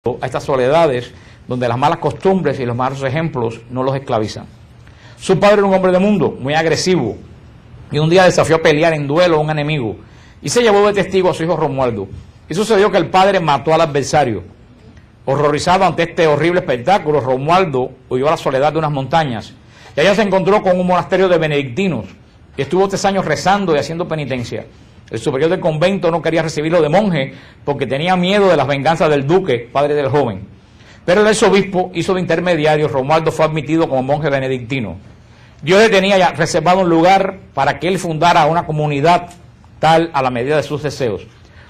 a estas soledades donde las malas costumbres y los malos ejemplos no los esclavizan. Su padre era un hombre de mundo, muy agresivo, y un día desafió a pelear en duelo a un enemigo y se llevó de testigo a su hijo Romualdo. Y sucedió que el padre mató al adversario. Horrorizado ante este horrible espectáculo, Romualdo huyó a la soledad de unas montañas y allá se encontró con un monasterio de benedictinos y estuvo 3 años rezando y haciendo penitencia. El superior del convento no quería recibirlo de monje porque tenía miedo de las venganzas del duque, padre del joven. Pero el arzobispo hizo de intermediario. Romualdo fue admitido como monje benedictino. Dios le tenía ya reservado un lugar para que él fundara una comunidad tal a la medida de sus deseos.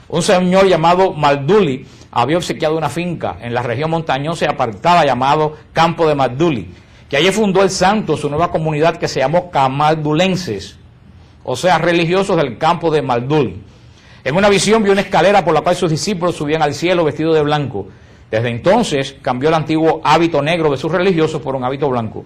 Un señor llamado Malduli había obsequiado una finca en la región montañosa y apartada llamado Campo de Malduli, que allí fundó el santo su nueva comunidad que se llamó Camaldulenses, o sea, religiosos del campo de Malduli. En una visión vio una escalera por la cual sus discípulos subían al cielo vestidos de blanco. Desde entonces cambió el antiguo hábito negro de sus religiosos por un hábito blanco.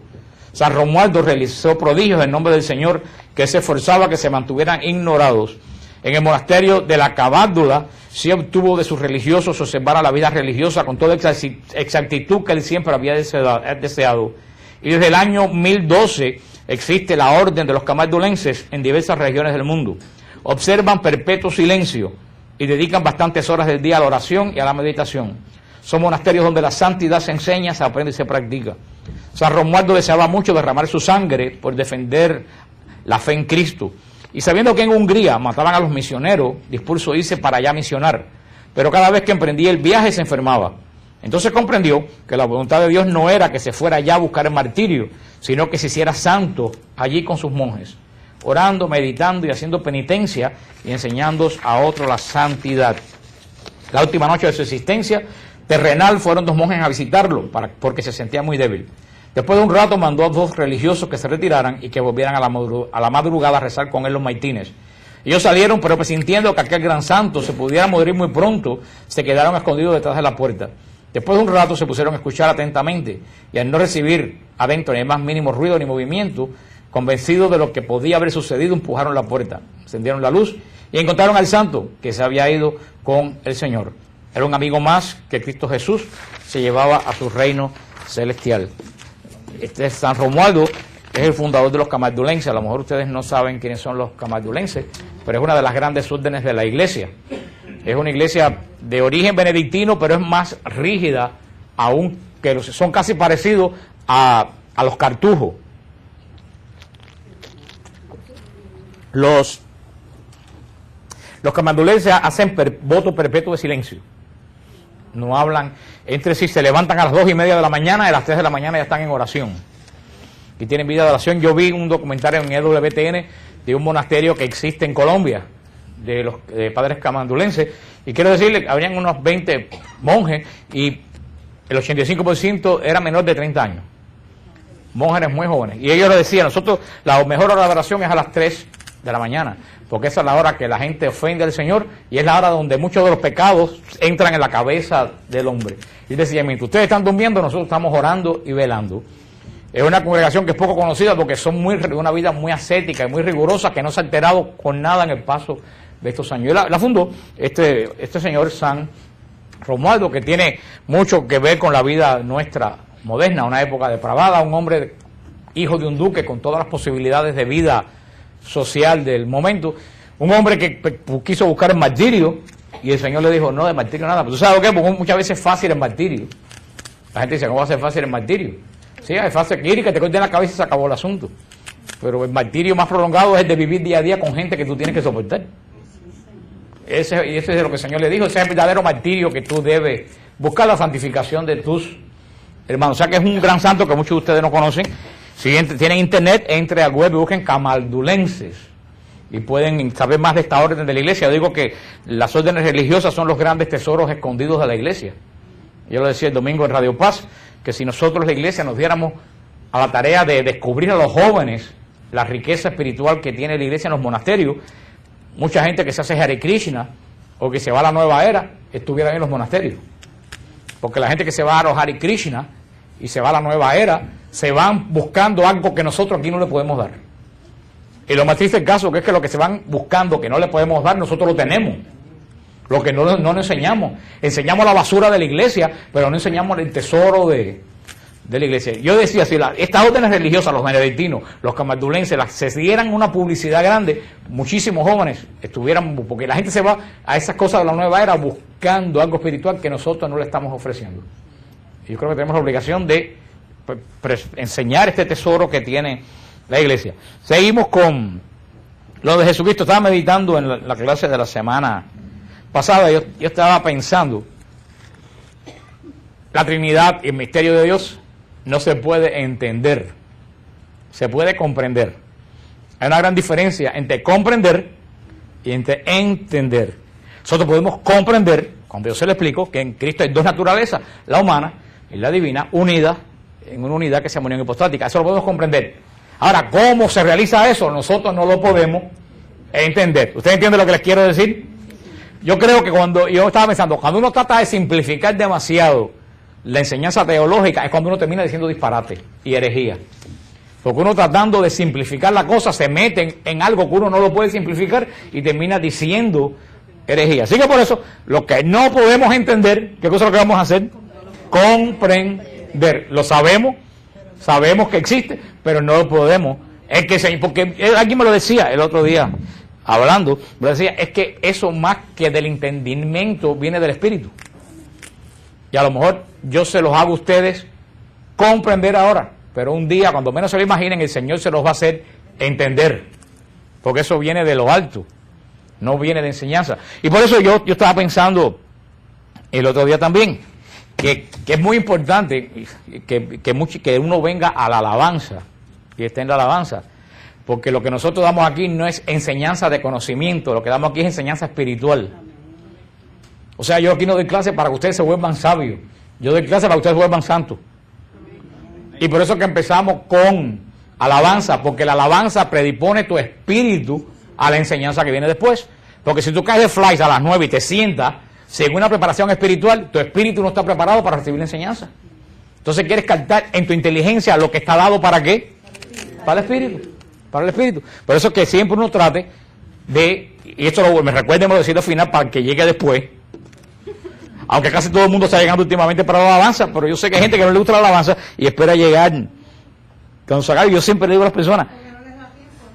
San Romualdo realizó prodigios en nombre del Señor que se esforzaba que se mantuvieran ignorados. En el monasterio de la Camárdula sí obtuvo de sus religiosos observar la vida religiosa con toda exactitud que él siempre había deseado. Y desde el año 1012 existe la orden de los camaldulenses en diversas regiones del mundo. Observan perpetuo silencio y dedican bastantes horas del día a la oración y a la meditación. Son monasterios donde la santidad se enseña, se aprende y se practica. San Romualdo deseaba mucho derramar su sangre por defender la fe en Cristo. Y sabiendo que en Hungría mataban a los misioneros, dispuso irse para allá a misionar. Pero cada vez que emprendía el viaje se enfermaba. Entonces comprendió que la voluntad de Dios no era que se fuera allá a buscar el martirio, sino que se hiciera santo allí con sus monjes, orando, meditando y haciendo penitencia y enseñando a otros la santidad. La última noche de su existencia terrenal fueron 2 monjes a visitarlo porque se sentía muy débil. Después de un rato mandó a 2 religiosos que se retiraran y que volvieran a la madrugada a rezar con él los maitines. Ellos salieron, pero presintiendo que aquel gran santo se pudiera morir muy pronto, se quedaron escondidos detrás de la puerta. Después de un rato se pusieron a escuchar atentamente y al no recibir adentro ni el más mínimo ruido ni movimiento, convencidos de lo que podía haber sucedido, empujaron la puerta, encendieron la luz y encontraron al santo que se había ido con el Señor. Era un amigo más que Cristo Jesús se llevaba a su reino celestial. Este San Romualdo es el fundador de los camaldulenses. A lo mejor ustedes no saben quiénes son los camaldulenses, pero es una de las grandes órdenes de la iglesia. Es una iglesia de origen benedictino, pero es más rígida aún, que son casi parecidos a los cartujos. Los camaldulenses hacen voto perpetuo de silencio. No hablan entre sí, se levantan a las 2:30 de la mañana y a las 3 de la mañana ya están en oración. Y tienen vida de oración. Yo vi un documentario en EWTN de un monasterio que existe en Colombia, de los padres camaldulenses, y quiero decirle que habrían unos 20 monjes y el 85% era menor de 30 años. Monjes muy jóvenes. Y ellos lo decían, nosotros la mejor hora de oración es a las 3 de la mañana, porque esa es la hora que la gente ofende al Señor y es la hora donde muchos de los pecados entran en la cabeza del hombre. Y decía, mientras ustedes están durmiendo, nosotros estamos orando y velando. Es una congregación que es poco conocida porque son una vida muy ascética y muy rigurosa, que no se ha alterado con nada en el paso de estos años. Y la fundó este señor San Romualdo, que tiene mucho que ver con la vida nuestra moderna, una época depravada, un hombre hijo de un duque con todas las posibilidades de vida social del momento, un hombre que quiso buscar el martirio y el Señor le dijo, no, de martirio nada. Pero tú sabes qué, porque muchas veces es fácil el martirio. La gente dice, ¿cómo va a ser fácil el martirio? Sí, es fácil ir y que te corten la cabeza y se acabó el asunto. Pero el martirio más prolongado es el de vivir día a día con gente que tú tienes que soportar. Ese es lo que el Señor le dijo, ese es el verdadero martirio que tú debes buscar, la santificación de tus hermanos. O sea que es un gran santo que muchos de ustedes no conocen. Si tienen internet, entre al web y busquen camaldulenses y pueden saber más de esta orden de la iglesia. Yo digo que las órdenes religiosas son los grandes tesoros escondidos de la iglesia. Yo lo decía el domingo en Radio Paz, que si nosotros la iglesia nos diéramos a la tarea de descubrir a los jóvenes la riqueza espiritual que tiene la iglesia en los monasterios, mucha gente que se hace Hare Krishna o que se va a la nueva era estuviera en los monasterios. Porque la gente que se va a los Hare Krishna y se va a la nueva era, se van buscando algo que nosotros aquí no le podemos dar. Y lo más triste del caso es que lo que se van buscando que no le podemos dar, nosotros lo tenemos. Lo que no nos enseñamos. Enseñamos la basura de la iglesia, pero no enseñamos el tesoro de la iglesia. Yo decía, si estas órdenes religiosas, los benedictinos, los camaldulenses, se dieran una publicidad grande, muchísimos jóvenes estuvieran, porque la gente se va a esas cosas de la nueva era buscando algo espiritual que nosotros no le estamos ofreciendo. Y yo creo que tenemos la obligación de enseñar este tesoro que tiene la iglesia. Seguimos con lo de Jesucristo. Estaba meditando en la clase de la semana pasada, yo estaba pensando, la Trinidad y el misterio de Dios no se puede entender, se puede comprender. Hay una gran diferencia entre comprender y entre entender. Nosotros podemos comprender, cuando yo se lo explico, que en Cristo hay dos naturalezas, la humana y la divina, unidas en una unidad que se llama unión hipostática. Eso lo podemos comprender. Ahora, ¿cómo se realiza eso? Nosotros no lo podemos entender. ¿Ustedes entienden lo que les quiero decir? Yo creo que yo estaba pensando, cuando uno trata de simplificar demasiado la enseñanza teológica, es cuando uno termina diciendo disparate y herejía. Porque uno tratando de simplificar la cosa se mete en algo que uno no lo puede simplificar y termina diciendo herejía. Así que por eso, lo que no podemos entender, ¿qué cosa es lo que vamos a hacer? Comprender. Lo sabemos que existe, pero no lo podemos. Porque alguien me lo decía el otro día, hablando, me decía, es que eso más que del entendimiento viene del Espíritu. Y a lo mejor yo se los hago a ustedes comprender ahora, pero un día, cuando menos se lo imaginen, el Señor se los va a hacer entender, porque eso viene de lo alto, no viene de enseñanza. Y por eso yo estaba pensando el otro día también, que es muy importante que uno venga a la alabanza, y esté en la alabanza, porque lo que nosotros damos aquí no es enseñanza de conocimiento, lo que damos aquí es enseñanza espiritual. O sea, yo aquí no doy clase para que ustedes se vuelvan sabios, yo doy clase para que ustedes se vuelvan santos. Y por eso que empezamos con alabanza, porque la alabanza predispone tu espíritu a la enseñanza que viene después. Porque si tú caes de flies a las 9 y te sientas, según una preparación espiritual, tu espíritu no está preparado para recibir la enseñanza. Entonces quieres captar en tu inteligencia lo que está dado ¿para qué? Para el espíritu. Para el espíritu. Por eso que siempre uno trate de, y esto me recuerden decirlo al final para que llegue después, aunque casi todo el mundo está llegando últimamente para la alabanza, pero yo sé que hay gente que no le gusta la alabanza y espera llegar cuando se acabe. Yo siempre le digo a las personas,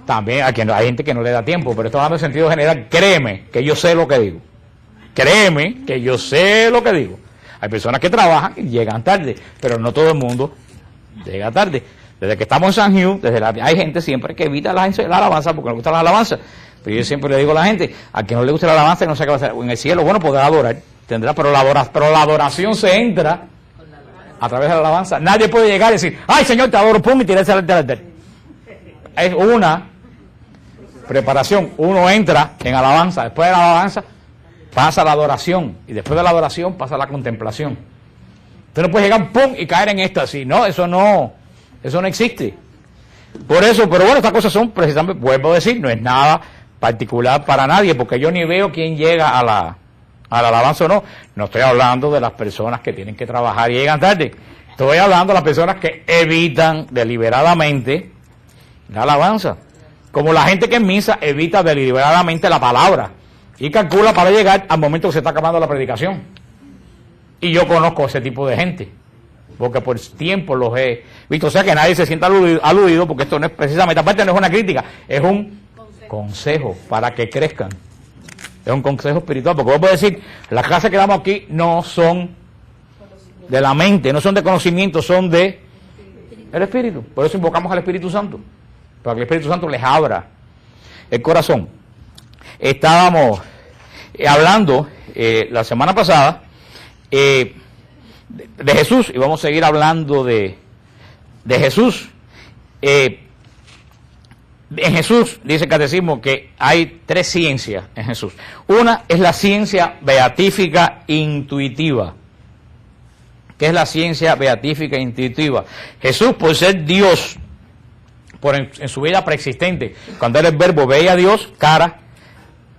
también hay gente que no le da tiempo, pero estoy hablando en sentido general, créeme que yo sé lo que digo. Créeme que yo sé lo que digo. Hay personas que trabajan y llegan tarde, pero no todo el mundo llega tarde. Desde que estamos en San Hugh, hay gente siempre que evita la alabanza porque no le gusta la alabanza. Pero yo siempre le digo a la gente, a quien no le gusta la alabanza, no sé qué va a hacer. En el cielo, bueno, podrá adorar, tendrá, pero la adoración se entra a través de la alabanza. Nadie puede llegar y decir, ay Señor, te adoro, pum, y tirarse al altar. Es una preparación. Uno entra en alabanza, después de la alabanza pasa la adoración, y después de la adoración pasa la contemplación. Usted no puede llegar, pum, y caer en éxtasis. No, eso no existe. Por eso, pero bueno, estas cosas son precisamente, vuelvo a decir, no es nada particular para nadie, porque yo ni veo quién llega a la alabanza o no. No estoy hablando de las personas que tienen que trabajar y llegan tarde. Estoy hablando de las personas que evitan deliberadamente la alabanza. Como la gente que en misa evita deliberadamente la palabra y calcula para llegar al momento que se está acabando la predicación. Y yo conozco ese tipo de gente, porque por tiempo los he visto. O sea que nadie se sienta aludido, porque esto no es precisamente, aparte no es una crítica, es un consejo para que crezcan. Es un consejo espiritual, porque vuelvo a decir, las clases que damos aquí no son de la mente, no son de conocimiento, son de el Espíritu. Por eso invocamos al Espíritu Santo, para que el Espíritu Santo les abra el corazón. Estábamos hablando la semana pasada de Jesús, y vamos a seguir hablando de Jesús. En Jesús, dice el catecismo, que hay tres ciencias en Jesús. Una es la ciencia beatífica intuitiva. ¿Qué es la ciencia beatífica intuitiva? Jesús, por ser Dios, en su vida preexistente, cuando era el Verbo, veía a Dios cara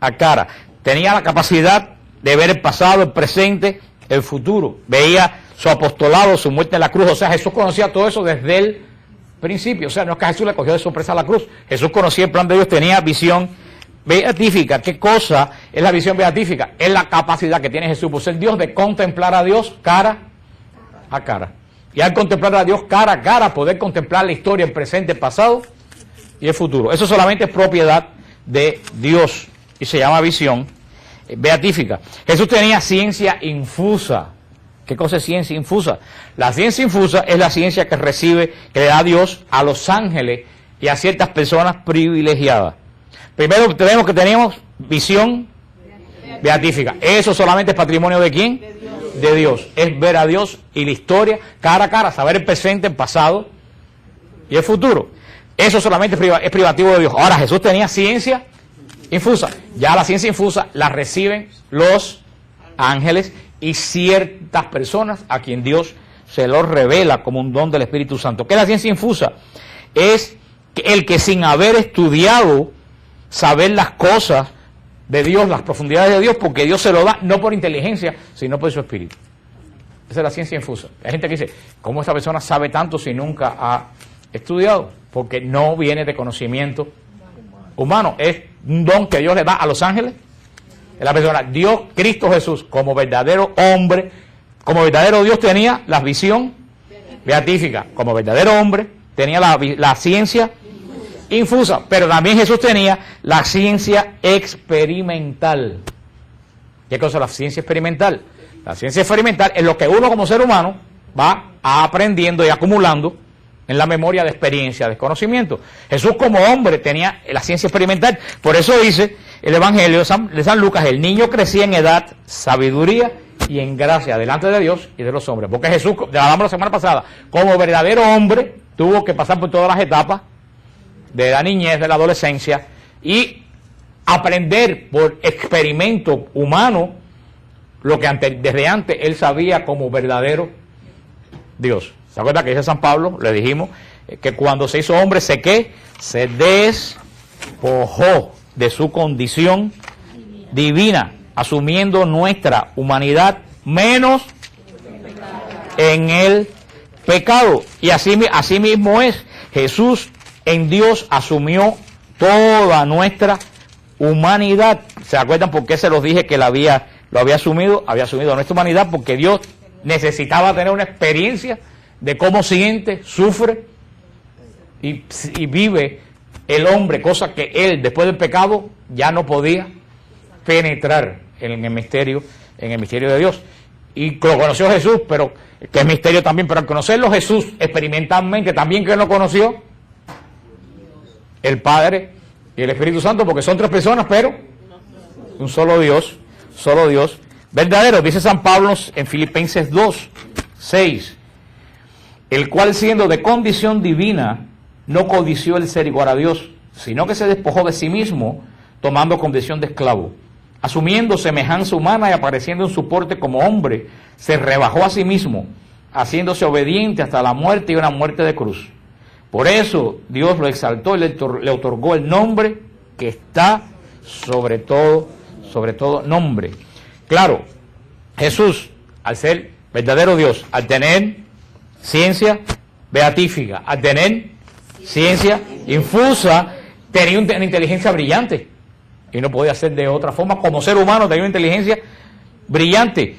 a cara. Tenía la capacidad de ver el pasado, el presente, el futuro. Veía su apostolado, su muerte en la cruz. O sea, Jesús conocía todo eso desde el principio. O sea, no es que a Jesús le cogió de sorpresa la cruz. Jesús conocía el plan de Dios, tenía visión beatífica. ¿Qué cosa es la visión beatífica? Es la capacidad que tiene Jesús por ser Dios de contemplar a Dios cara a cara. Y al contemplar a Dios cara a cara, poder contemplar la historia, el presente, el pasado y el futuro. Eso solamente es propiedad de Dios y se llama visión beatífica. Jesús tenía ciencia infusa. ¿Qué cosa es ciencia infusa? La ciencia infusa es la ciencia que recibe, que le da Dios a los ángeles y a ciertas personas privilegiadas. Primero tenemos que tenemos visión beatífica. Eso solamente es patrimonio ¿de quién? De Dios. Es ver a Dios y la historia cara a cara, saber el presente, el pasado y el futuro. Eso solamente es privativo de Dios. Ahora, Jesús tenía ciencia infusa. Ya la ciencia infusa la reciben los ángeles y ciertas personas a quien Dios se los revela como un don del Espíritu Santo. ¿Qué es la ciencia infusa? Es el que sin haber estudiado, saber las cosas de Dios, las profundidades de Dios, porque Dios se lo da no por inteligencia, sino por su Espíritu. Esa es la ciencia infusa. Hay gente que dice, ¿cómo esta persona sabe tanto si nunca ha estudiado? Porque no viene de conocimiento humano. Es un don que Dios le da a los ángeles. La persona, Dios, Cristo Jesús, como verdadero hombre, como verdadero Dios tenía la visión beatífica, como verdadero hombre tenía la ciencia infusa, pero también Jesús tenía la ciencia experimental. ¿Qué cosa es la ciencia experimental? La ciencia experimental es lo que uno como ser humano va aprendiendo y acumulando en la memoria de experiencia, de conocimiento. Jesús como hombre tenía la ciencia experimental. Por eso dice el Evangelio de San Lucas, el niño crecía en edad, sabiduría y en gracia delante de Dios y de los hombres. Porque Jesús, ya hablamos la semana pasada, como verdadero hombre, tuvo que pasar por todas las etapas de la niñez, de la adolescencia, y aprender por experimento humano lo que desde antes él sabía como verdadero Dios. ¿Se acuerda que dice San Pablo? Le dijimos que cuando se hizo hombre, se despojó de su condición divina, asumiendo nuestra humanidad menos en el pecado. Y así mismo es. Jesús en Dios asumió toda nuestra humanidad. ¿Se acuerdan por qué se los dije que lo había asumido? Había asumido nuestra humanidad porque Dios necesitaba tener una experiencia de cómo siente, sufre y vive el hombre, cosa que él después del pecado ya no podía penetrar en el misterio de Dios. Y lo conoció Jesús, pero que es misterio también, pero al conocerlo Jesús experimentalmente, también que lo conoció el Padre y el Espíritu Santo, porque son tres personas, pero un solo Dios verdadero. Dice San Pablo en Filipenses 2:6, el cual siendo de condición divina, no codició el ser igual a Dios, sino que se despojó de sí mismo, tomando condición de esclavo. Asumiendo semejanza humana y apareciendo en su porte como hombre, se rebajó a sí mismo, haciéndose obediente hasta la muerte y una muerte de cruz. Por eso Dios lo exaltó y le otorgó el nombre que está sobre todo nombre. Claro, Jesús, al ser verdadero Dios, al tener ciencia beatífica, al tener ciencia infusa, tenía una inteligencia brillante y no podía ser de otra forma. Como ser humano tenía una inteligencia brillante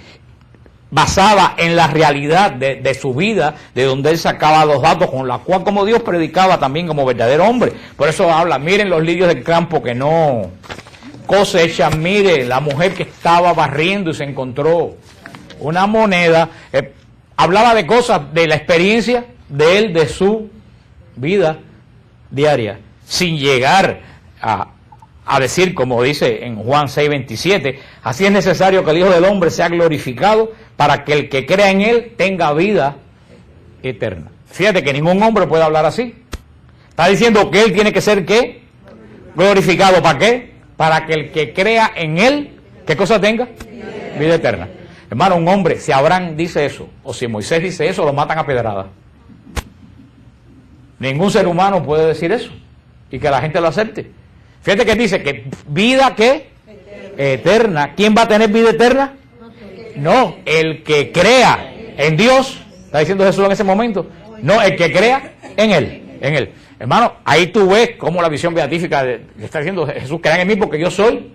basada en la realidad de su vida, de donde él sacaba los datos, con la cual como Dios predicaba también como verdadero hombre. Por eso habla, miren los lirios del campo que no cosechan, mire la mujer que estaba barriendo y se encontró una moneda. Hablaba de cosas, de la experiencia de él, de su vida diaria, sin llegar a decir, como dice en Juan 6:27, así es necesario que el Hijo del Hombre sea glorificado para que el que crea en él tenga vida eterna. Fíjate que ningún hombre puede hablar así. Está diciendo que él tiene que ser, ¿qué? Glorificado. ¿Para qué? Para que el que crea en él, ¿qué cosa tenga? Vida eterna. Hermano, un hombre, si Abraham dice eso, o si Moisés dice eso, lo matan a pedradas. Ningún ser humano puede decir eso y que la gente lo acepte. Fíjate que dice que vida, ¿qué? Eterna. ¿Quién va a tener vida eterna? No, el que crea en Dios, está diciendo Jesús en ese momento. No, el que crea en él. Hermano, ahí tú ves cómo la visión beatífica está diciendo Jesús, crean en mí porque yo soy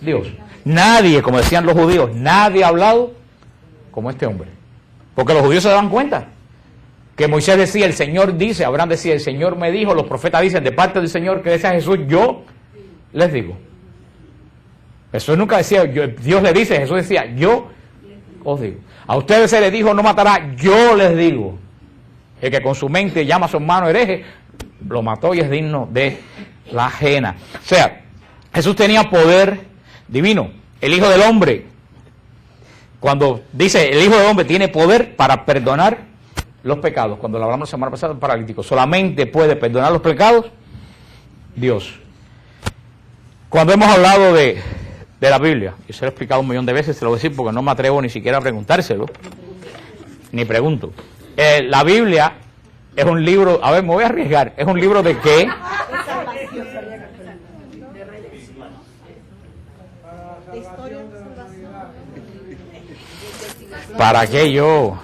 Dios. Nadie, como decían los judíos, nadie ha hablado como este hombre. Porque los judíos se daban cuenta que Moisés decía, el Señor dice, Abraham decía, el Señor me dijo, los profetas dicen de parte del Señor que decía Jesús, yo les digo. Jesús nunca decía, Dios le dice, Jesús decía, yo os digo. A ustedes se les dijo, no matará, yo les digo. El que con su mente llama a su hermano hereje, lo mató y es digno de la ajena. O sea, Jesús tenía poder divino. El Hijo del Hombre, cuando dice el Hijo del Hombre tiene poder para perdonar los pecados, cuando lo hablamos la semana pasada, el paralítico, solamente puede perdonar los pecados Dios. Cuando hemos hablado de la Biblia, y se lo he explicado 1.000.000 de veces, se lo voy a decir porque no me atrevo ni siquiera a preguntárselo, ni pregunto. La Biblia es un libro, a ver, me voy a arriesgar, es un libro de qué. ¿Para qué yo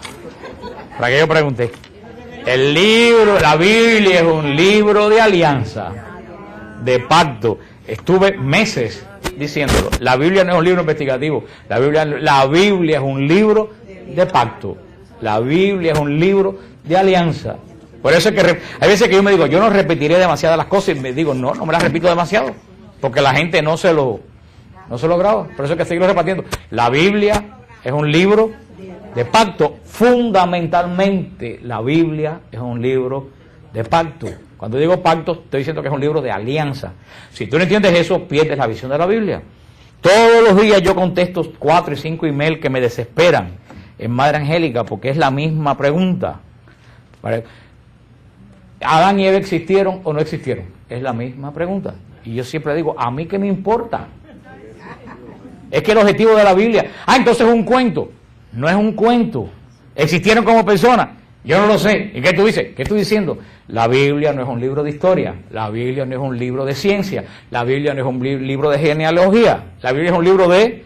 pregunté? El libro, la Biblia es un libro de alianza, de pacto. Estuve meses diciéndolo. La Biblia no es un libro investigativo. La Biblia es un libro de pacto. La Biblia es un libro de alianza. Por eso es que hay veces que yo me digo, yo no repetiré demasiadas las cosas y me digo, no me las repito demasiado, porque la gente no se lo graba. Por eso es que seguirlo repitiendo. La Biblia es un libro de pacto. Fundamentalmente, la Biblia es un libro de pacto. Cuando digo pacto, estoy diciendo que es un libro de alianza. Si tú no entiendes eso, pierdes la visión de la Biblia. Todos los días yo contesto 4 y 5 emails que me desesperan en Madre Angélica, porque es la misma pregunta. ¿Adán y Eva existieron o no existieron? Es la misma pregunta. Y yo siempre digo, ¿a mí qué me importa? Es que el objetivo de la Biblia... entonces es un cuento. No es un cuento. ¿Existieron como personas? Yo no lo sé. ¿Y qué tú dices? ¿Qué estoy diciendo? La Biblia no es un libro de historia. La Biblia no es un libro de ciencia. La Biblia no es un libro de genealogía. La Biblia es un libro de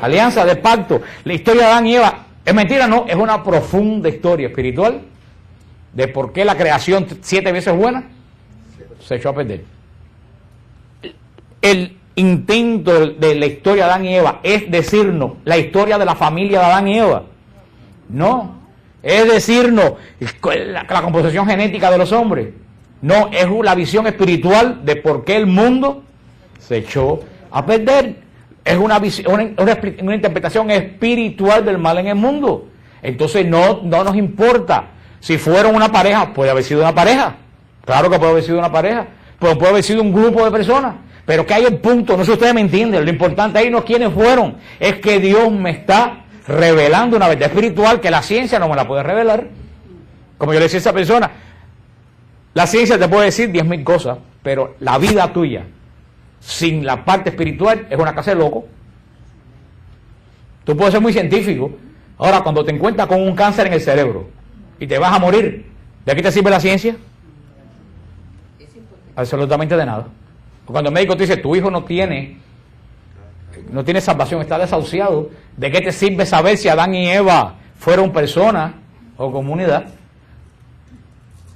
alianza, de pacto. La historia de Adán y Eva, ¿es mentira? No, es una profunda historia espiritual de por qué la creación 7 veces buena se echó a perder. El intento de la historia de Adán y Eva es decirnos la historia de la familia de Adán y Eva. No, es decirnos la composición genética de los hombres. No, es la visión espiritual de por qué el mundo se echó a perder. Es una interpretación espiritual del mal en el mundo. Entonces no nos importa. Si fueron una pareja, puede haber sido una pareja. Claro que puede haber sido una pareja. Pero puede haber sido un grupo de personas. Pero que hay un punto, no sé si ustedes me entienden, lo importante ahí no es quiénes fueron, es que Dios me está revelando una verdad espiritual que la ciencia no me la puede revelar. Como yo le decía a esa persona, la ciencia te puede decir 10.000 cosas, pero la vida tuya, sin la parte espiritual, es una casa de loco. Tú puedes ser muy científico. Ahora, cuando te encuentras con un cáncer en el cerebro y te vas a morir, ¿de qué te sirve la ciencia? Absolutamente de nada. Cuando el médico te dice, tu hijo no tiene salvación, está desahuciado, ¿de qué te sirve saber si Adán y Eva fueron personas o comunidad?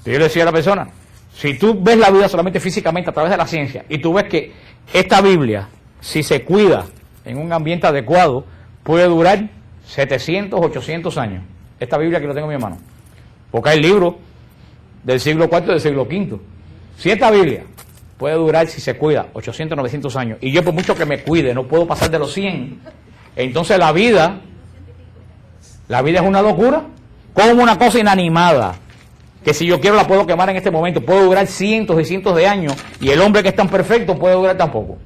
Yo le decía a la persona, si tú ves la vida solamente físicamente a través de la ciencia y tú ves que esta Biblia, si se cuida en un ambiente adecuado, puede durar 700, 800 años. Esta Biblia que lo tengo en mi mano. Porque hay libros del siglo IV y del siglo V. Si esta Biblia puede durar, si se cuida, 800, 900 años, y yo por mucho que me cuide no puedo pasar de los 100, entonces la vida es una locura, como una cosa inanimada, que si yo quiero la puedo quemar en este momento, puede durar cientos y cientos de años, y el hombre que es tan perfecto puede durar tan poco.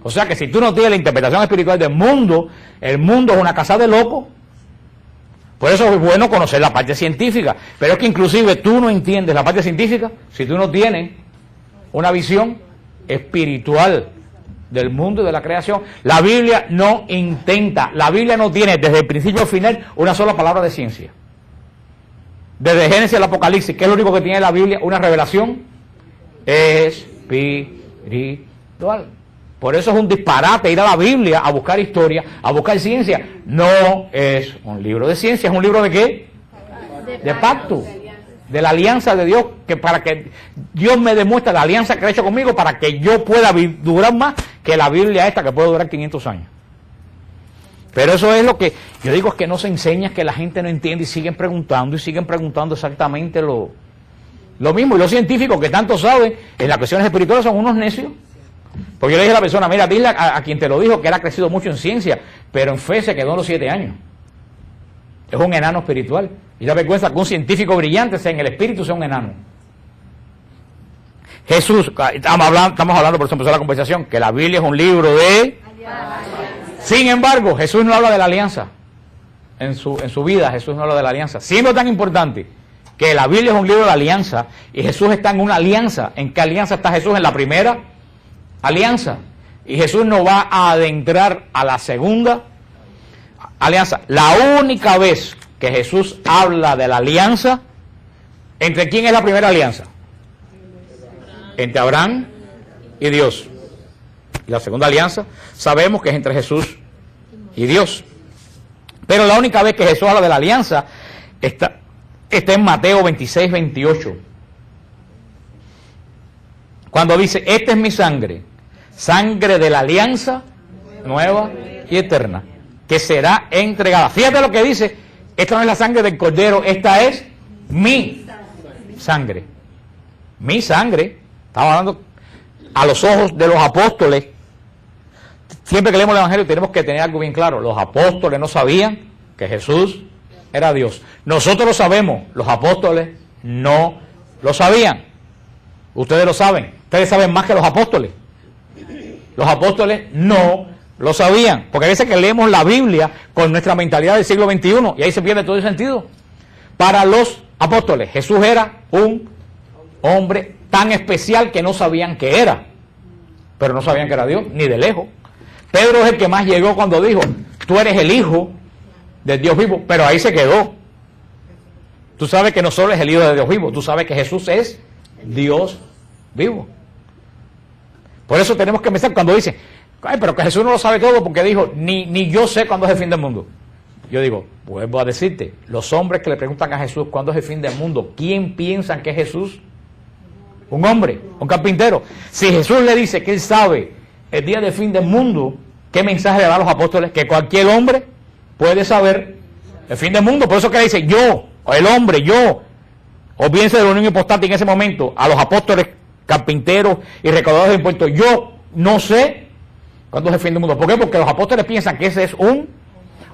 O sea que si tú no tienes la interpretación espiritual del mundo, el mundo es una casa de locos. Por eso es bueno conocer la parte científica, pero es que inclusive tú no entiendes la parte científica si tú no tienes una visión espiritual del mundo y de la creación. La Biblia no tiene desde el principio al final una sola palabra de ciencia. Desde Génesis al Apocalipsis, ¿qué es lo único que tiene la Biblia? Una revelación espiritual. Por eso es un disparate ir a la Biblia a buscar historia, a buscar ciencia. No es un libro de ciencia, ¿es un libro de qué? De pacto. de la alianza de Dios, que para que Dios me demuestre la alianza que ha hecho conmigo para que yo pueda durar más que la Biblia esta, que puede durar 500 años. Pero eso es lo que yo digo, es que no se enseña, que la gente no entiende y siguen preguntando exactamente lo mismo. Y los científicos que tanto saben en las cuestiones espirituales son unos necios. Porque yo le dije a la persona, mira, dile a quien te lo dijo que él ha crecido mucho en ciencia, pero en fe se quedó en los 7 años. Es un enano espiritual. Y da vergüenza que un científico brillante sea en el espíritu, sea un enano. Jesús, estamos hablando, por eso empezó la conversación, que la Biblia es un libro de... Sin embargo, Jesús no habla de la alianza. En su vida Jesús no habla de la alianza. Siendo tan importante que la Biblia es un libro de alianza y Jesús está en una alianza. ¿En qué alianza está Jesús? En la primera alianza. Y Jesús no va a adentrar a la segunda alianza. La única vez que Jesús habla de la alianza, ¿entre quién es la primera alianza? Entre Abraham y Dios. Y la segunda alianza sabemos que es entre Jesús y Dios. Pero la única vez que Jesús habla de la alianza está en Mateo 26, 28. Cuando dice, esta es mi sangre, sangre de la alianza nueva y eterna, que será entregada. Fíjate lo que dice, esta no es la sangre del Cordero, esta es mi sangre. Mi sangre. Estamos hablando a los ojos de los apóstoles. Siempre que leemos el Evangelio tenemos que tener algo bien claro. Los apóstoles no sabían que Jesús era Dios. Nosotros lo sabemos, los apóstoles no lo sabían. Ustedes lo saben. Ustedes saben más que los apóstoles. Los apóstoles no lo sabían. Porque a veces que leemos la Biblia con nuestra mentalidad del siglo XXI y ahí se pierde todo el sentido. Para los apóstoles, Jesús era un hombre tan especial que no sabían que era. Pero no sabían que era Dios, ni de lejos. Pedro es el que más llegó cuando dijo, tú eres el Hijo de Dios vivo, pero ahí se quedó. Tú sabes que no solo es el Hijo de Dios vivo, tú sabes que Jesús es Dios vivo. Por eso tenemos que empezar cuando dicen, ay, pero que Jesús no lo sabe todo porque dijo, ni yo sé cuándo es el fin del mundo. Yo digo, vuelvo a decirte, los hombres que le preguntan a Jesús cuándo es el fin del mundo, ¿quién piensan que es Jesús? Un hombre, un carpintero. Si Jesús le dice que él sabe el día del fin del mundo, ¿qué mensaje le da a los apóstoles? Que cualquier hombre puede saber el fin del mundo. Por eso que le dice yo, o el hombre, yo, olvídense de la unión hipostática en ese momento, a los apóstoles, carpinteros y recaudadores de impuestos, yo no sé cuándo es el fin del mundo. ¿Por qué? Porque los apóstoles piensan que ese es un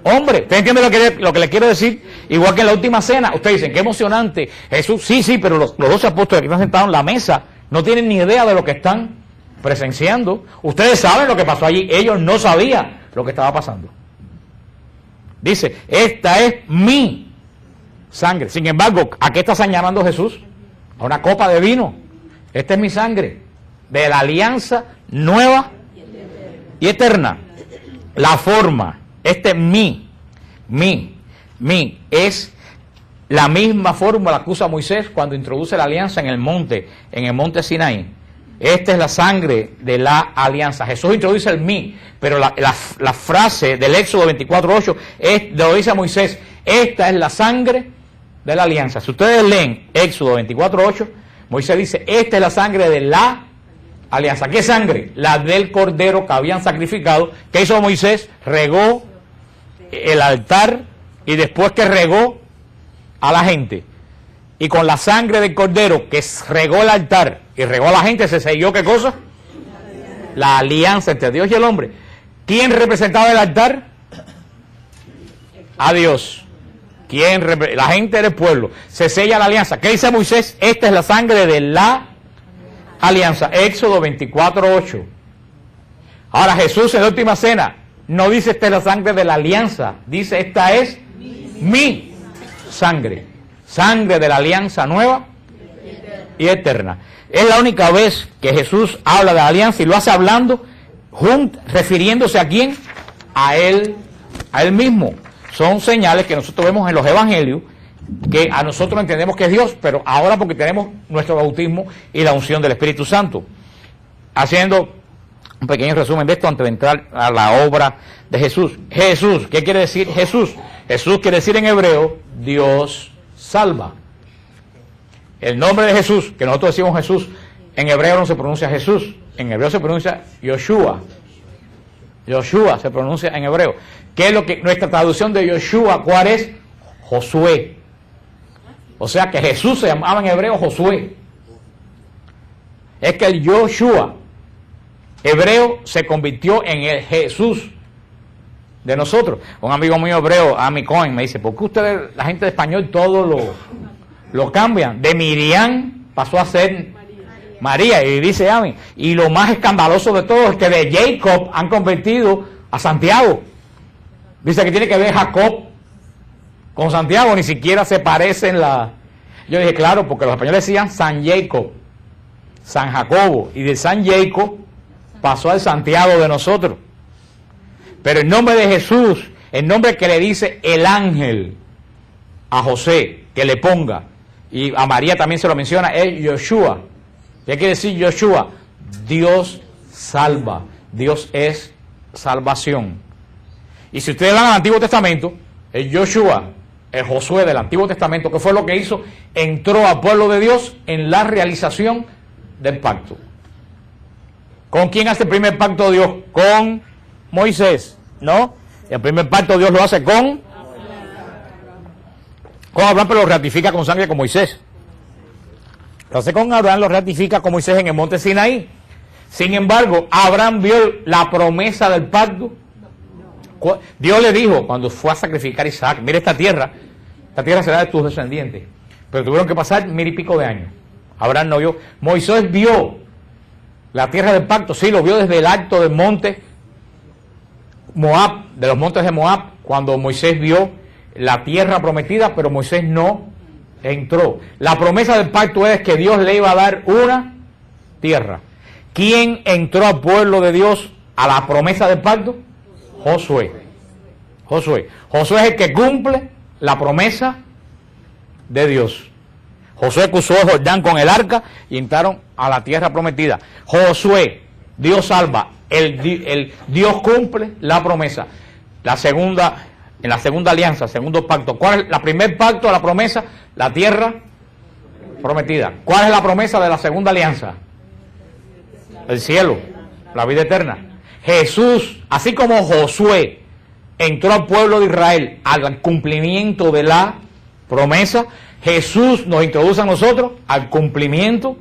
hombre. ¿Usted entiende lo que le quiero decir? Igual que en la última cena, ustedes dicen, qué emocionante, Jesús, sí, pero los 12 apóstoles que están sentados en la mesa no tienen ni idea de lo que están presenciando. Ustedes saben lo que pasó allí, ellos no sabían lo que estaba pasando. Dice, esta es mi sangre. Sin embargo, ¿a qué está señalando Jesús? A una copa de vino. Esta es mi sangre de la alianza nueva y eterna. La forma, este es mi, es la misma fórmula que usa Moisés cuando introduce la alianza en el monte Sinaí. Esta es la sangre de la alianza. Jesús introduce el mí, pero la frase del Éxodo 24:8 lo dice a Moisés, esta es la sangre de la alianza. Si ustedes leen Éxodo 24:8, Moisés dice, esta es la sangre de la alianza. ¿Qué sangre? La del cordero que habían sacrificado. ¿Qué hizo Moisés? Regó el altar y después que regó a la gente. Y con la sangre del cordero que regó el altar y regó a la gente, se selló ¿qué cosa? La alianza entre Dios y el hombre. ¿Quién representaba el altar? A Dios. La gente del pueblo. Se sella la alianza. ¿Qué dice Moisés? Esta es la sangre de la alianza. Éxodo 24:8. Ahora Jesús en la última cena no dice esta es la sangre de la alianza. Dice esta es mi sangre. Sangre de la alianza nueva y eterna. Es la única vez que Jesús habla de la alianza y lo hace hablando, refiriéndose a quién, a él mismo. Son señales que nosotros vemos en los evangelios, que a nosotros entendemos que es Dios, pero ahora porque tenemos nuestro bautismo y la unción del Espíritu Santo. Haciendo un pequeño resumen de esto antes de entrar a la obra de Jesús. Jesús, ¿qué quiere decir Jesús? Jesús quiere decir en hebreo, Dios salva. El nombre de Jesús, que nosotros decimos Jesús, en hebreo no se pronuncia Jesús, en hebreo se pronuncia Yoshua. Yoshua se pronuncia en hebreo. ¿Qué es lo que nuestra traducción de Yoshua? ¿Cuál es? Josué. O sea que Jesús se llamaba en hebreo Josué. Es que el Yoshua hebreo se convirtió en el Jesús de nosotros. Un amigo mío hebreo, Ami Cohen, me dice, ¿por qué ustedes, la gente de español, todo lo cambian? De Miriam pasó a ser María, y dice Ami, y lo más escandaloso de todo es que de Jacob han convertido a Santiago. Dice que tiene que ver Jacob con Santiago, ni siquiera se parecen la... Yo dije, claro, porque los españoles decían San Jacob, San Jacobo, y de San Jacob pasó al Santiago de nosotros. Pero el nombre de Jesús, el nombre que le dice el ángel a José, que le ponga, y a María también se lo menciona, es Yoshua. ¿Qué quiere decir Yoshua? Dios salva, Dios es salvación. Y si ustedes van al Antiguo Testamento, el Yoshua, el Josué del Antiguo Testamento, ¿qué fue lo que hizo? Entró al pueblo de Dios en la realización del pacto. ¿Con quién hace el primer pacto Dios? Con Moisés, ¿no? El primer pacto Dios lo hace con Abraham, pero lo ratifica con sangre con Moisés. Lo hace con Abraham, lo ratifica con Moisés en el monte Sinaí. Sin embargo, Abraham vio la promesa del pacto. Dios le dijo, cuando fue a sacrificar a Isaac, mira esta tierra será de tus descendientes. Pero tuvieron que pasar 1000 y pico de años. Abraham no vio. Moisés vio la tierra del pacto, sí, lo vio desde el alto del monte Moab, de los montes de Moab, cuando Moisés vio la tierra prometida, pero Moisés no entró. La promesa del pacto es que Dios le iba a dar una tierra. ¿Quién entró al pueblo de Dios a la promesa del pacto? Josué. Josué es el que cumple la promesa de Dios. Josué cruzó el Jordán con el arca y entraron a la tierra prometida. Josué, Dios salva, el Dios cumple la promesa. En la segunda alianza, segundo pacto. ¿Cuál es la primer pacto, la promesa? La tierra prometida. ¿Cuál es la promesa de la segunda alianza? El cielo, la vida eterna. Jesús, así como Josué entró al pueblo de Israel al cumplimiento de la promesa, Jesús nos introduce a nosotros al cumplimiento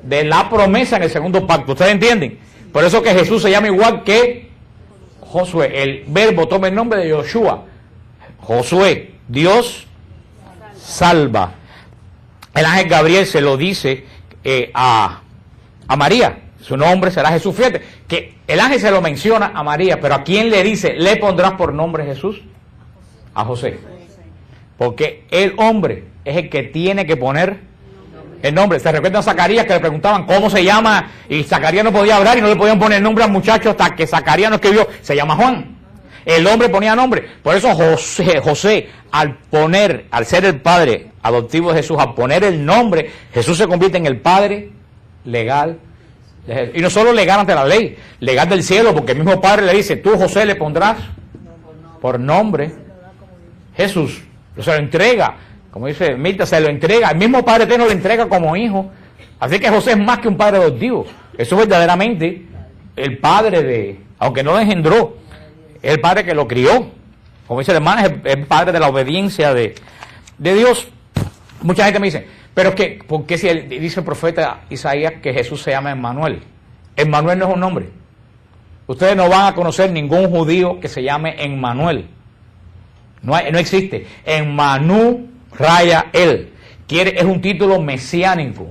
de la promesa en el segundo pacto. ¿Ustedes entienden? Por eso que Jesús se llama igual que Josué. El verbo toma el nombre de Yoshua. Josué, Dios salva. El ángel Gabriel se lo dice a María. Su nombre será Jesús. Fíjate que el ángel se lo menciona a María, pero ¿a quién le dice? ¿Le pondrás por nombre Jesús? A José. Porque el hombre es el que tiene que poner el nombre. ¿Se recuerdan a Zacarías que le preguntaban cómo se llama? Y Zacarías no podía hablar y no le podían poner nombre al muchacho hasta que Zacarías no escribió. Se llama Juan. El hombre ponía nombre. Por eso José, al ser el padre adoptivo de Jesús, al poner el nombre, Jesús se convierte en el padre legal. Y no solo legal ante la ley, legal del cielo, porque el mismo padre le dice, tú José le pondrás por nombre Jesús. O sea, lo entrega, como dice Mirta, se lo entrega, el mismo Padre Eterno lo entrega como hijo. Así que José es más que un padre adoptivo. Eso es verdaderamente el padre aunque no lo engendró, es el padre que lo crió. Como dice el hermano, es el padre de la obediencia de Dios. Mucha gente me dice, pero es que, ¿por qué si dice el profeta Isaías que Jesús se llama Emmanuel? Emmanuel no es un nombre. Ustedes no van a conocer ningún judío que se llame Emmanuel. No existe. Emmanuel raya él. Es un título mesiánico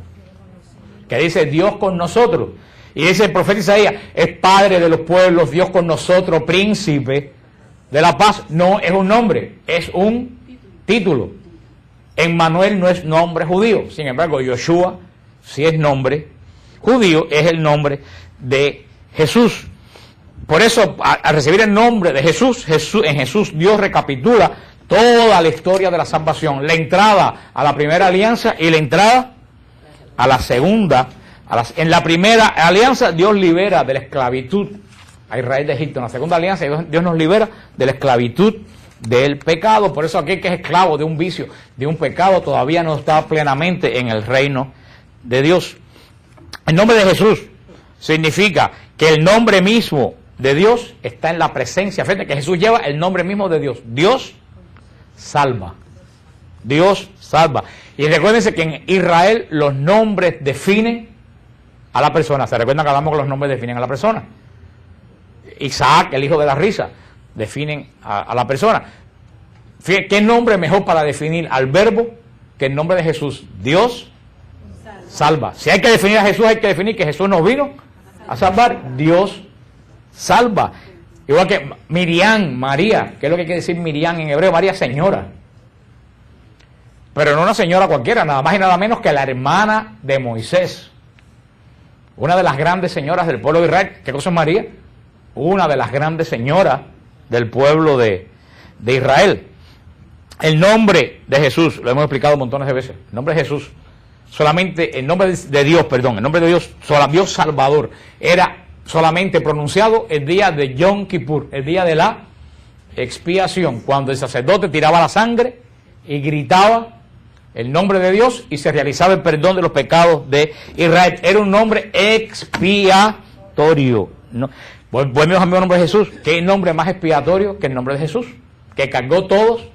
que dice Dios con nosotros. Y dice el profeta Isaías, es padre de los pueblos, Dios con nosotros, príncipe de la paz. No es un nombre, es un título. Emmanuel no es nombre judío. Sin embargo, Yoshua sí es nombre judío, es el nombre de Jesús. Por eso, al recibir el nombre de Jesús, en Jesús Dios recapitula toda la historia de la salvación. La entrada a la primera alianza y la entrada a la segunda. En la primera alianza Dios libera de la esclavitud a Israel de Egipto. En la segunda alianza Dios nos libera de la esclavitud del pecado. Por eso aquel que es esclavo de un vicio, de un pecado, todavía no está plenamente en el reino de Dios. El nombre de Jesús significa que el nombre mismo de Dios está en la presencia. Fíjate que Jesús lleva el nombre mismo de Dios. Dios salva. Dios salva. Y recuérdense que en Israel los nombres definen a la persona. ¿Se recuerdan que hablamos que los nombres definen a la persona? Isaac, el hijo de la risa, definen a la persona. Fíjate, ¿qué nombre mejor para definir al verbo que el nombre de Jesús? Dios salva. Si hay que definir a Jesús, hay que definir que Jesús nos vino a salvar. Dios salva. Igual que Miriam, María. ¿Qué es lo que quiere decir Miriam en hebreo? María, señora. Pero no una señora cualquiera, nada más y nada menos que la hermana de Moisés. Una de las grandes señoras del pueblo de Israel. ¿Qué cosa es María? Una de las grandes señoras del pueblo de Israel. El nombre de Jesús, lo hemos explicado montones de veces. El nombre de Jesús, solamente el nombre de Dios, perdón, el nombre de Dios, Dios Salvador, era solamente pronunciado el día de Yom Kippur, el día de la expiación, cuando el sacerdote tiraba la sangre y gritaba el nombre de Dios y se realizaba el perdón de los pecados de Israel. Era un nombre expiatorio. No, volvemos al mismo nombre de Jesús. ¿Qué nombre más expiatorio que el nombre de Jesús? Que cargó todos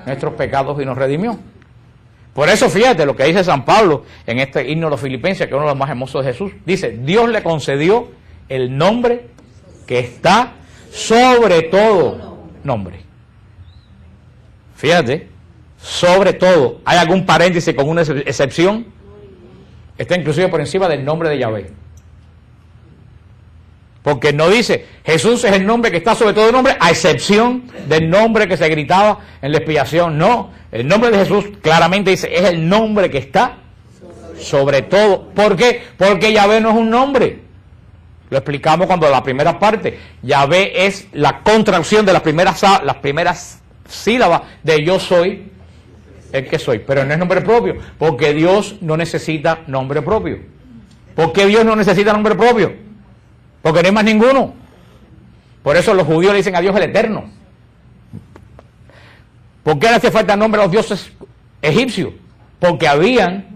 nuestros pecados y nos redimió. Por eso fíjate lo que dice San Pablo en este himno de los Filipenses, que es uno de los más hermosos de Jesús. Dice, Dios le concedió el nombre que está sobre todo nombre. Fíjate, sobre todo. ¿Hay algún paréntesis con una excepción? Está inclusive por encima del nombre de Yahvé. Porque no dice, Jesús es el nombre que está sobre todo nombre, a excepción del nombre que se gritaba en la expiación. No, el nombre de Jesús claramente dice, es el nombre que está sobre todo. ¿Por qué? Porque Yahvé no es un nombre. Lo explicamos cuando la primera parte. Yahvé es la contracción de las primeras sílabas de yo soy el que soy. Pero no es nombre propio, porque Dios no necesita nombre propio. ¿Por qué Dios no necesita nombre propio? Porque no hay más ninguno. Por eso los judíos le dicen a Dios el Eterno. ¿Por qué le hace falta nombre a los dioses egipcios? Porque habían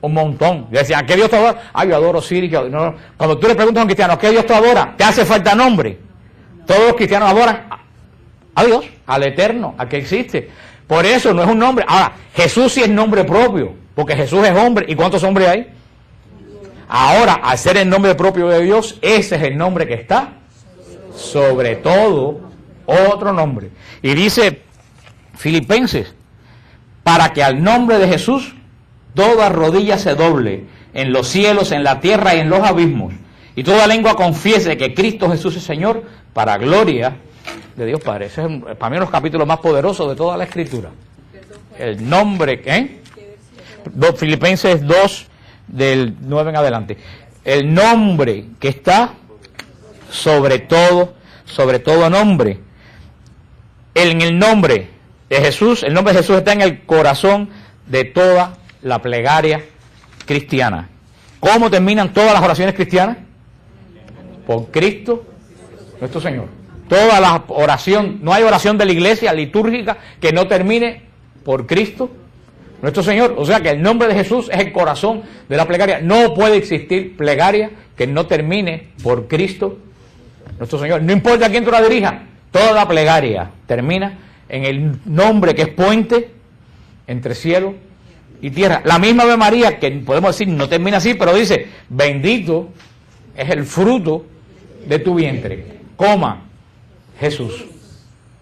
un montón. Le decían, ¿a qué Dios te adora? Ah, yo adoro Osiris. No. Cuando tú le preguntas a un cristiano, ¿a qué Dios te adora? ¿Te hace falta nombre? Todos los cristianos adoran a Dios, al Eterno, al que existe. Por eso no es un nombre. Ahora, Jesús sí es nombre propio, porque Jesús es hombre. ¿Y cuántos hombres hay? Ahora, al ser el nombre propio de Dios, ese es el nombre que está sobre todo otro nombre. Y dice Filipenses, para que al nombre de Jesús toda rodilla se doble, en los cielos, en la tierra y en los abismos, y toda lengua confiese que Cristo Jesús es Señor, para gloria de Dios Padre. Ese es para mí uno de los capítulos más poderosos de toda la Escritura. El nombre, Filipenses 2, del 9 en adelante. El nombre que está sobre todo nombre. En el nombre de Jesús, el nombre de Jesús está en el corazón de toda la plegaria cristiana. ¿Cómo terminan todas las oraciones cristianas? Por Cristo nuestro Señor. Toda la oración, no hay oración de la iglesia litúrgica que no termine por Cristo nuestro Señor. O sea que el nombre de Jesús es el corazón de la plegaria. No puede existir plegaria que no termine por Cristo nuestro Señor. No importa a quién tú la dirijas, toda la plegaria termina en el nombre que es puente entre cielo y tierra. La misma Ave María, que podemos decir no termina así, pero dice, bendito es el fruto de tu vientre, coma Jesús.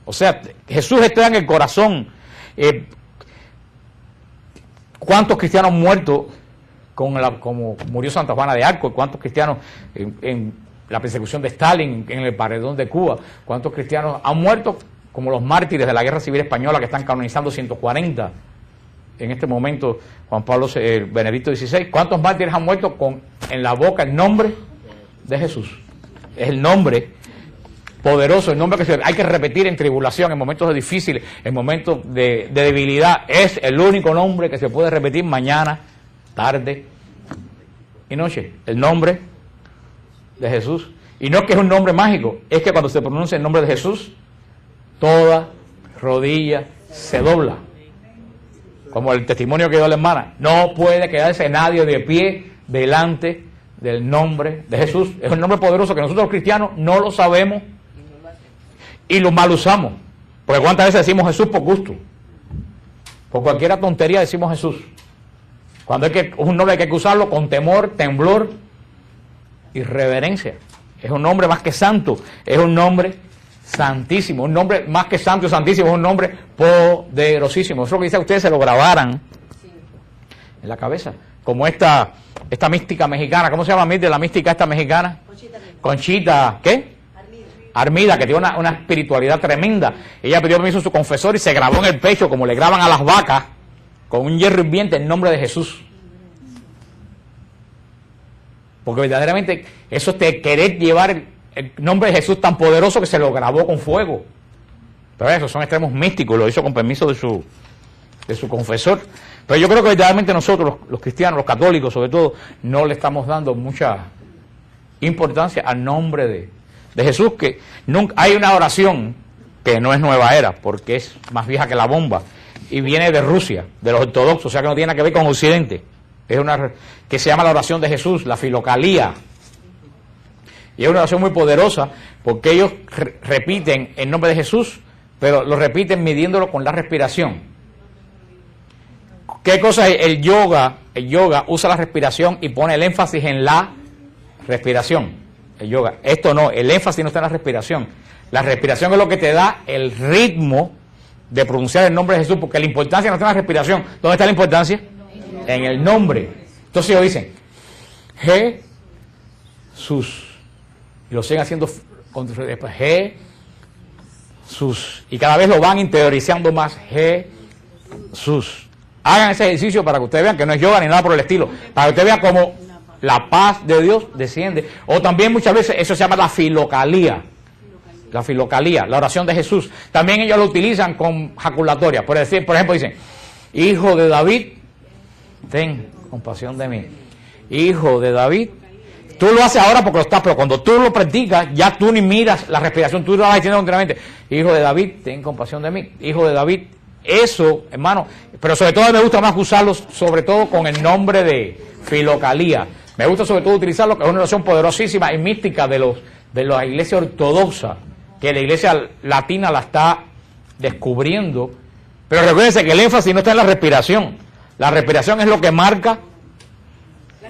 O sea, Jesús está en el corazón. ¿Cuántos cristianos muertos como murió Santa Juana de Arco? ¿Cuántos cristianos en la persecución de Stalin, en el paredón de Cuba? ¿Cuántos cristianos han muerto como los mártires de la Guerra Civil Española, que están canonizando 140 en este momento, Juan Pablo Benedicto XVI? ¿Cuántos mártires han muerto en la boca el nombre de Jesús? Es el nombre poderoso, el nombre que hay que repetir en tribulación, en momentos difíciles, en momentos de debilidad. Es el único nombre que se puede repetir mañana, tarde y noche. El nombre de Jesús. Y no es que es un nombre mágico, es que cuando se pronuncia el nombre de Jesús, toda rodilla se dobla. Como el testimonio que dio la hermana. No puede quedarse nadie de pie delante del nombre de Jesús. Es un nombre poderoso que nosotros los cristianos no lo sabemos y lo mal usamos. Porque cuántas veces decimos Jesús por gusto. Por cualquier tontería decimos Jesús. Cuando es un nombre hay que usarlo con temor, temblor y reverencia. Es un nombre más que santo, es un nombre santísimo, un nombre más que santo y santísimo, es un nombre poderosísimo. Eso es lo que dice a ustedes, se lo grabaran en la cabeza. Como esta mística mexicana, ¿cómo se llama la mística esta mexicana? Conchita, ¿qué? Armida, que tiene una espiritualidad tremenda. Ella pidió permiso a su confesor y se grabó en el pecho, como le graban a las vacas, con un hierro hirviente en nombre de Jesús. Porque verdaderamente eso es de querer llevar el nombre de Jesús tan poderoso que se lo grabó con fuego. Pero esos son extremos místicos, lo hizo con permiso de su confesor. Pero yo creo que verdaderamente nosotros, los cristianos, los católicos sobre todo, no le estamos dando mucha importancia al nombre de Jesús, que nunca, hay una oración que no es nueva era, porque es más vieja que la bomba, y viene de Rusia, de los ortodoxos, o sea que no tiene nada que ver con Occidente. Es una que se llama la oración de Jesús, la filocalía. Y es una oración muy poderosa, porque ellos repiten el nombre de Jesús, pero lo repiten midiéndolo con la respiración. ¿Qué cosa es el yoga? El yoga usa la respiración y pone el énfasis en la respiración. El yoga. Esto no, el énfasis no está en la respiración. La respiración es lo que te da el ritmo de pronunciar el nombre de Jesús, porque la importancia no está en la respiración. ¿Dónde está la importancia? En el nombre. Entonces ellos dicen Jesús. Y lo siguen haciendo después Jesús. Y cada vez lo van interiorizando más. Jesús. Hagan ese ejercicio para que ustedes vean que no es yoga ni nada por el estilo. Para que ustedes vean cómo la paz de Dios desciende. O también muchas veces eso se llama la filocalía. La filocalía, la oración de Jesús. También ellos lo utilizan con jaculatoria. Por ejemplo, dicen: Hijo de David, ten compasión de mí. Hijo de David. Tú lo haces ahora porque lo estás, pero cuando tú lo practicas, ya tú ni miras la respiración, tú lo vas diciendo continuamente: Hijo de David, ten compasión de mí. Hijo de David. Eso, hermano, pero sobre todo me gusta más usarlos, sobre todo con el nombre de filocalía. Me gusta sobre todo utilizarlo, que es una oración poderosísima y mística de la iglesia ortodoxa, que la iglesia latina la está descubriendo. Pero recuérdense que el énfasis no está en la respiración. La respiración es lo que marca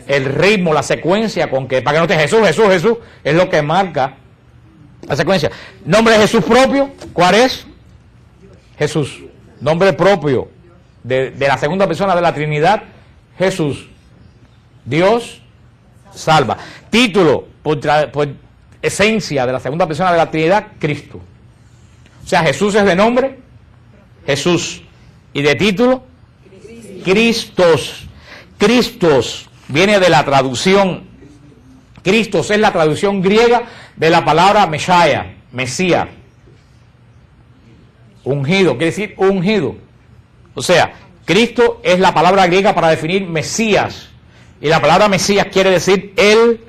el ritmo, la secuencia con que, para que no esté Jesús, Jesús, Jesús, es lo que marca la secuencia. ¿Nombre de Jesús propio? ¿Cuál es? Jesús. Nombre propio de la segunda persona de la Trinidad, Jesús. Dios salva. Título, por esencia de la segunda persona de la Trinidad, Cristo. O sea, Jesús es de nombre, Jesús. Y de título, Cristos. Cristos viene de la traducción, Cristos es la traducción griega de la palabra Messiah, Mesías. Ungido, quiere decir ungido. O sea, Cristo es la palabra griega para definir Mesías. Y la palabra Mesías quiere decir el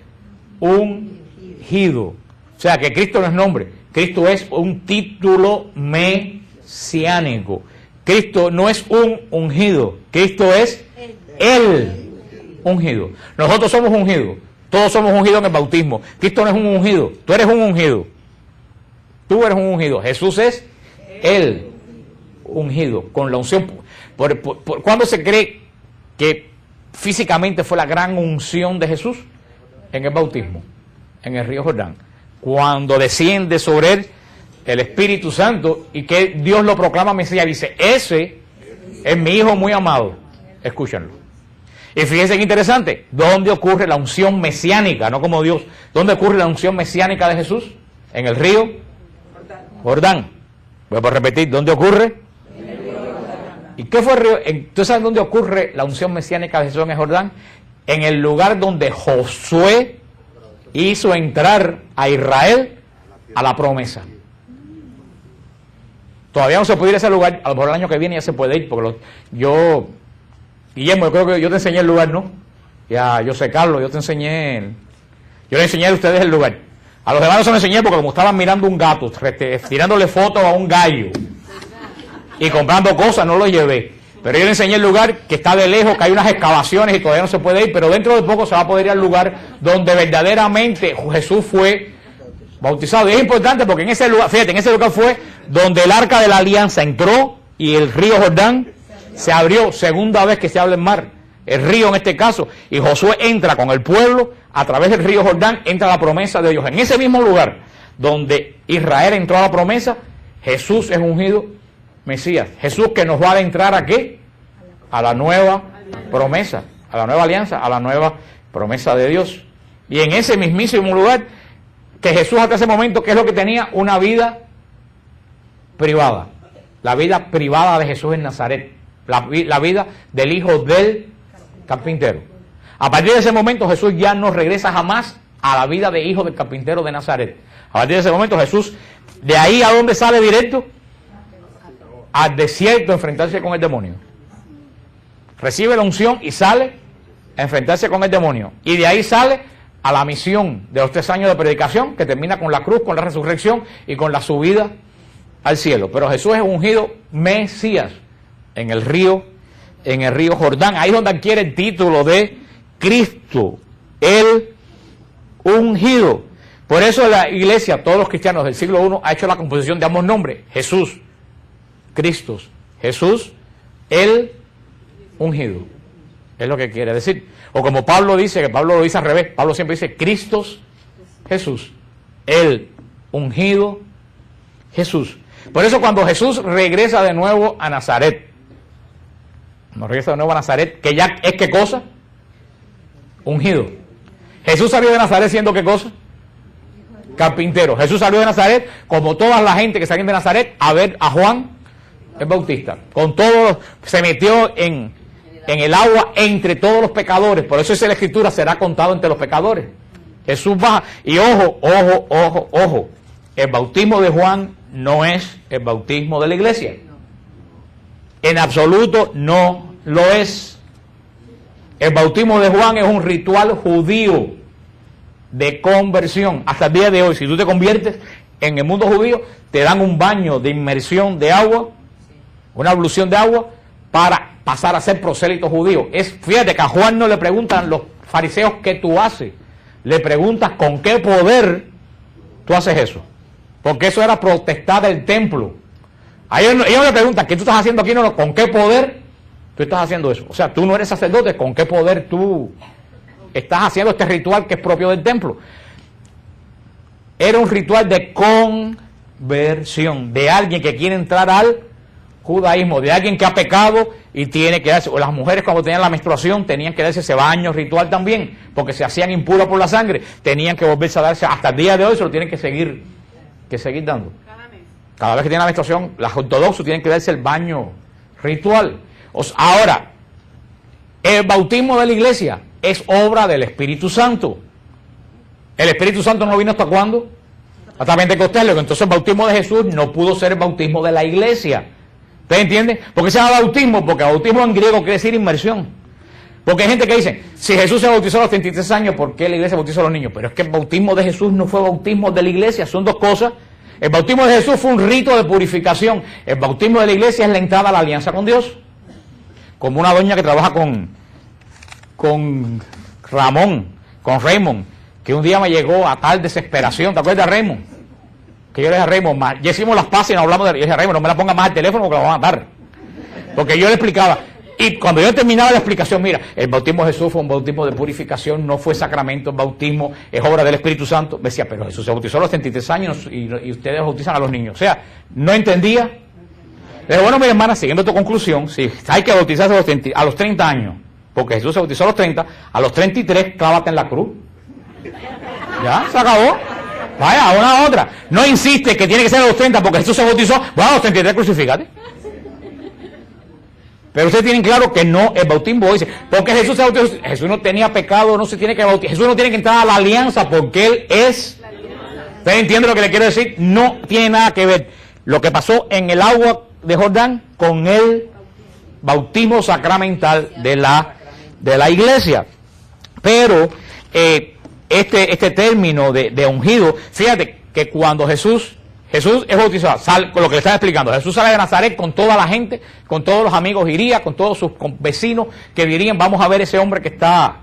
ungido. O sea, que Cristo no es nombre. Cristo es un título mesiánico. Cristo no es un ungido. Cristo es el ungido. Nosotros somos ungidos. Todos somos ungidos en el bautismo. Cristo no es un ungido. Tú eres un ungido. Tú eres un ungido. Jesús es el ungido, con la unción. ¿Cuándo se cree que físicamente fue la gran unción de Jesús? En el bautismo, en el río Jordán. Cuando desciende sobre él el Espíritu Santo y que Dios lo proclama Mesías, dice: ese es mi Hijo muy amado, escúchenlo. Y fíjense qué interesante, ¿dónde ocurre la unción mesiánica? No como Dios. ¿Dónde ocurre la unción mesiánica de Jesús? En el río Jordán. Voy a repetir, ¿dónde ocurre? ¿Y qué fue el río? ¿Tú sabes dónde ocurre la unción mesiánica de Jesús en el Jordán? En el lugar donde Josué hizo entrar a Israel a la promesa. Todavía no se puede ir a ese lugar, a lo mejor el año que viene ya se puede ir, porque Guillermo, yo creo que yo te enseñé el lugar, ¿no? Ya, yo sé, Carlos, yo les enseñé a ustedes el lugar. A los demás no se lo enseñé porque como estaban mirando un gato, tirándole fotos a un gallo. y comprando cosas no lo llevé. Pero yo le enseñé el lugar que está de lejos, que hay unas excavaciones y todavía no se puede ir, pero dentro de poco se va a poder ir al lugar donde verdaderamente Jesús fue bautizado. Y es importante porque en ese lugar, fíjate, en ese lugar fue donde el arca de la alianza entró y el río Jordán se abrió, segunda vez que se habla en mar, el río en este caso, y Josué entra con el pueblo, a través del río Jordán entra la promesa de Dios. En ese mismo lugar donde Israel entró a la promesa, Jesús es ungido Mesías. Jesús que nos va a adentrar ¿a qué? A la nueva promesa, a la nueva alianza, a la nueva promesa de Dios. Y en ese mismísimo lugar que Jesús hasta ese momento, ¿qué es lo que tenía? Una vida privada. La vida privada de Jesús en Nazaret. La vida del hijo del carpintero. A partir de ese momento Jesús ya no regresa jamás a la vida de hijo del carpintero de Nazaret. A partir de ese momento Jesús, de ahí a dónde sale directo, al desierto a enfrentarse con el demonio. Recibe la unción y sale a enfrentarse con el demonio. Y de ahí sale a la misión de los 3 años de predicación, que termina con la cruz, con la resurrección y con la subida al cielo. Pero Jesús es ungido Mesías en el río Jordán. Ahí es donde adquiere el título de Cristo, el ungido. Por eso la iglesia, todos los cristianos del siglo I, ha hecho la composición de ambos nombres: Jesús, Cristo, Jesús, el ungido. Es lo que quiere decir. O como Pablo dice, que Pablo lo dice al revés, Pablo siempre dice Cristo, Jesús, el ungido Jesús. Por eso cuando Jesús regresa de nuevo a Nazaret, que ya es ¿qué cosa? Ungido. Jesús salió de Nazaret siendo ¿qué cosa? Carpintero. Jesús salió de Nazaret, como toda la gente que salió de Nazaret, a ver a Juan el Bautista. Con todos, se metió en el agua entre todos los pecadores. Por eso dice la Escritura, será contado entre los pecadores. Jesús baja, y ojo, el bautismo de Juan no es el bautismo de la iglesia. En absoluto no lo es. El bautismo de Juan es un ritual judío de conversión. Hasta el día de hoy, si tú te conviertes en el mundo judío, te dan un baño de inmersión de agua, una ablución de agua, para pasar a ser prosélito judío. Fíjate que a Juan no le preguntan los fariseos qué tú haces, le preguntas con qué poder tú haces eso, porque eso era potestad del templo. Ellos no le preguntan qué tú estás haciendo aquí, no, con qué poder tú estás haciendo eso. O sea, tú no eres sacerdote, con qué poder tú estás haciendo este ritual que es propio del templo. Era un ritual de conversión, de alguien que quiere entrar al judaísmo, de alguien que ha pecado y tiene que darse, o las mujeres cuando tenían la menstruación tenían que darse ese baño ritual también, porque se hacían impuras por la sangre, tenían que volverse a darse, hasta el día de hoy se lo tienen que seguir dando. Cada vez que tienen la menstruación, los ortodoxos tienen que darse el baño ritual. Ahora, el bautismo de la iglesia es obra del Espíritu Santo. El Espíritu Santo no vino ¿hasta cuándo? Hasta Pentecostés. Entonces el bautismo de Jesús no pudo ser el bautismo de la iglesia. ¿Ustedes entienden? ¿Por qué se llama bautismo? Porque bautismo en griego quiere decir inmersión. Porque hay gente que dice, si Jesús se bautizó a los 33 años, ¿por qué la iglesia bautizó a los niños? Pero es que el bautismo de Jesús no fue bautismo de la iglesia, son dos cosas. El bautismo de Jesús fue un rito de purificación. El bautismo de la iglesia es la entrada a la alianza con Dios. Como una doña que trabaja con Raymond, que un día me llegó a tal desesperación. ¿Te acuerdas de Raymond? Que yo le dije a Raymond, ya hicimos las paces y nos hablamos de... Yo dije a Raymond, no me la ponga más al teléfono porque la van a matar. Porque yo le explicaba. Y cuando yo terminaba la explicación, mira, el bautismo de Jesús fue un bautismo de purificación, no fue sacramento, el bautismo es obra del Espíritu Santo. Me decía, pero Jesús se bautizó a los 33 años y ustedes bautizan a los niños. O sea, no entendía. Pero bueno, mi hermana, siguiendo tu conclusión, si hay que bautizarse a los 30 años, porque Jesús se bautizó a los 30, a los 33, clávate en la cruz. Ya, se acabó. Vaya, una otra. No insiste que tiene que ser a los 30 porque Jesús se bautizó, bueno, a los 33 crucifícate. Pero ustedes tienen claro que no, el bautismo dice, porque Jesús se bautizó, Jesús no tenía pecado, no se tiene que bautizar, Jesús no tiene que entrar a la alianza porque Él es. ¿Ustedes entienden lo que le quiero decir? No tiene nada que ver lo que pasó en el agua de Jordán con el bautismo sacramental de la iglesia. Pero este término de ungido, fíjate que cuando Jesús Jesús es bautizado, con lo que le estaba explicando. Jesús sale de Nazaret con toda la gente, con todos los amigos iría, con todos sus vecinos que dirían, vamos a ver ese hombre que está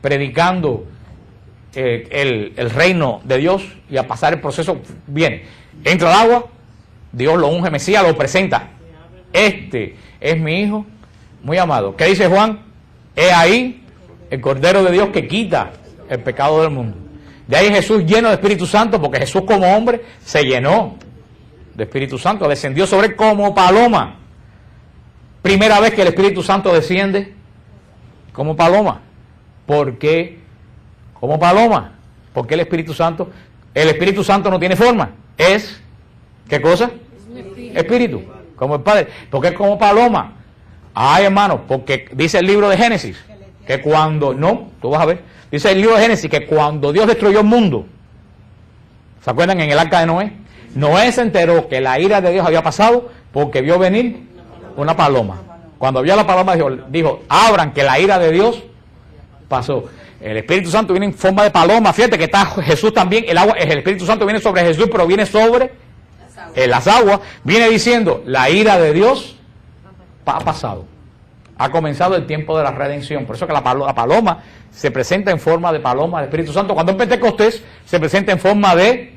predicando el reino de Dios y a pasar el proceso. Bien, entra al agua, Dios lo unge Mesías, lo presenta. Este es mi hijo muy amado. ¿Qué dice Juan? He ahí el Cordero de Dios que quita el pecado del mundo. De ahí Jesús lleno de Espíritu Santo, porque Jesús como hombre se llenó de Espíritu Santo, descendió sobre él como paloma. Primera vez que el Espíritu Santo desciende como paloma. ¿Por qué como paloma? Porque el Espíritu Santo no tiene forma, es, ¿qué cosa? Espíritu, como el Padre. ¿Por qué como paloma? Ay, hermano, porque dice el libro de Génesis, que cuando, no, tú vas a ver, dice el libro de Génesis que cuando Dios destruyó el mundo, ¿se acuerdan en el arca de Noé? Noé se enteró que la ira de Dios había pasado porque vio venir una paloma. Cuando vio la paloma dijo, abran que la ira de Dios pasó. El Espíritu Santo viene en forma de paloma. Fíjate que está Jesús también, el Espíritu Santo viene sobre Jesús, pero viene sobre las aguas. Viene diciendo, la ira de Dios ha pasado. Ha comenzado el tiempo de la redención. Por eso que la paloma se presenta en forma de paloma del Espíritu Santo. Cuando en Pentecostés se presenta en forma de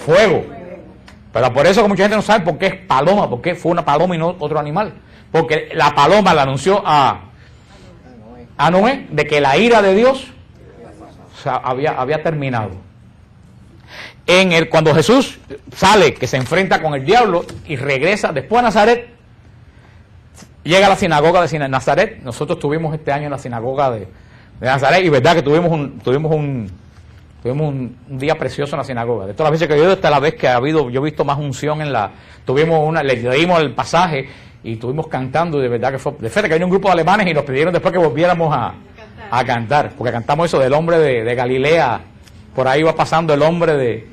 fuego. Pero por eso que mucha gente no sabe por qué es paloma, por qué fue una paloma y no otro animal. Porque la paloma le anunció a Noé de que la ira de Dios había terminado. Cuando Jesús sale, que se enfrenta con el diablo y regresa después a Nazaret, llega a la sinagoga de Nazaret. Nosotros estuvimos este año en la sinagoga de Nazaret y verdad que tuvimos un día precioso en la sinagoga. De todas las veces que yo he ido, esta es la vez que ha habido, yo he visto más unción le leímos el pasaje y estuvimos cantando y de verdad que fue, de fe que vino un grupo de alemanes y nos pidieron después que volviéramos a cantar, porque cantamos eso del hombre de Galilea, por ahí va pasando el hombre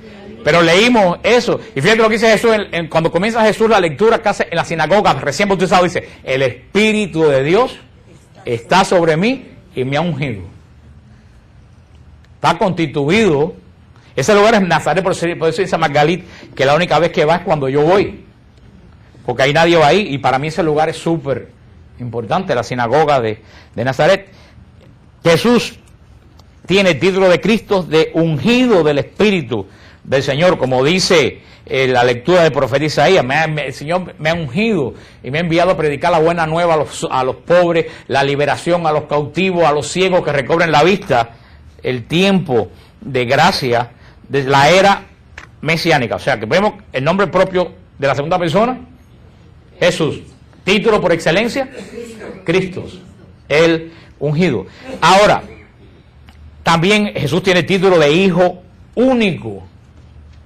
pero leímos eso, y fíjate lo que dice Jesús, cuando comienza Jesús la lectura que hace en la sinagoga, recién bautizado, dice, el Espíritu de Dios está sobre mí y me ha ungido. Está constituido. Ese lugar es Nazaret, por eso dice Margalit, que la única vez que va es cuando yo voy, porque ahí nadie va ahí, y para mí ese lugar es súper importante, la sinagoga de Nazaret. Jesús tiene el título de Cristo de ungido del Espíritu del Señor, como dice la lectura del profeta Isaías. El Señor me ha ungido y me ha enviado a predicar la buena nueva a los pobres, la liberación a los cautivos, a los ciegos que recobren la vista, el tiempo de gracia de la era mesiánica. O sea que vemos el nombre propio de la segunda persona, Jesús. Título por excelencia, Cristo, el ungido. Ahora, también Jesús tiene el título de Hijo único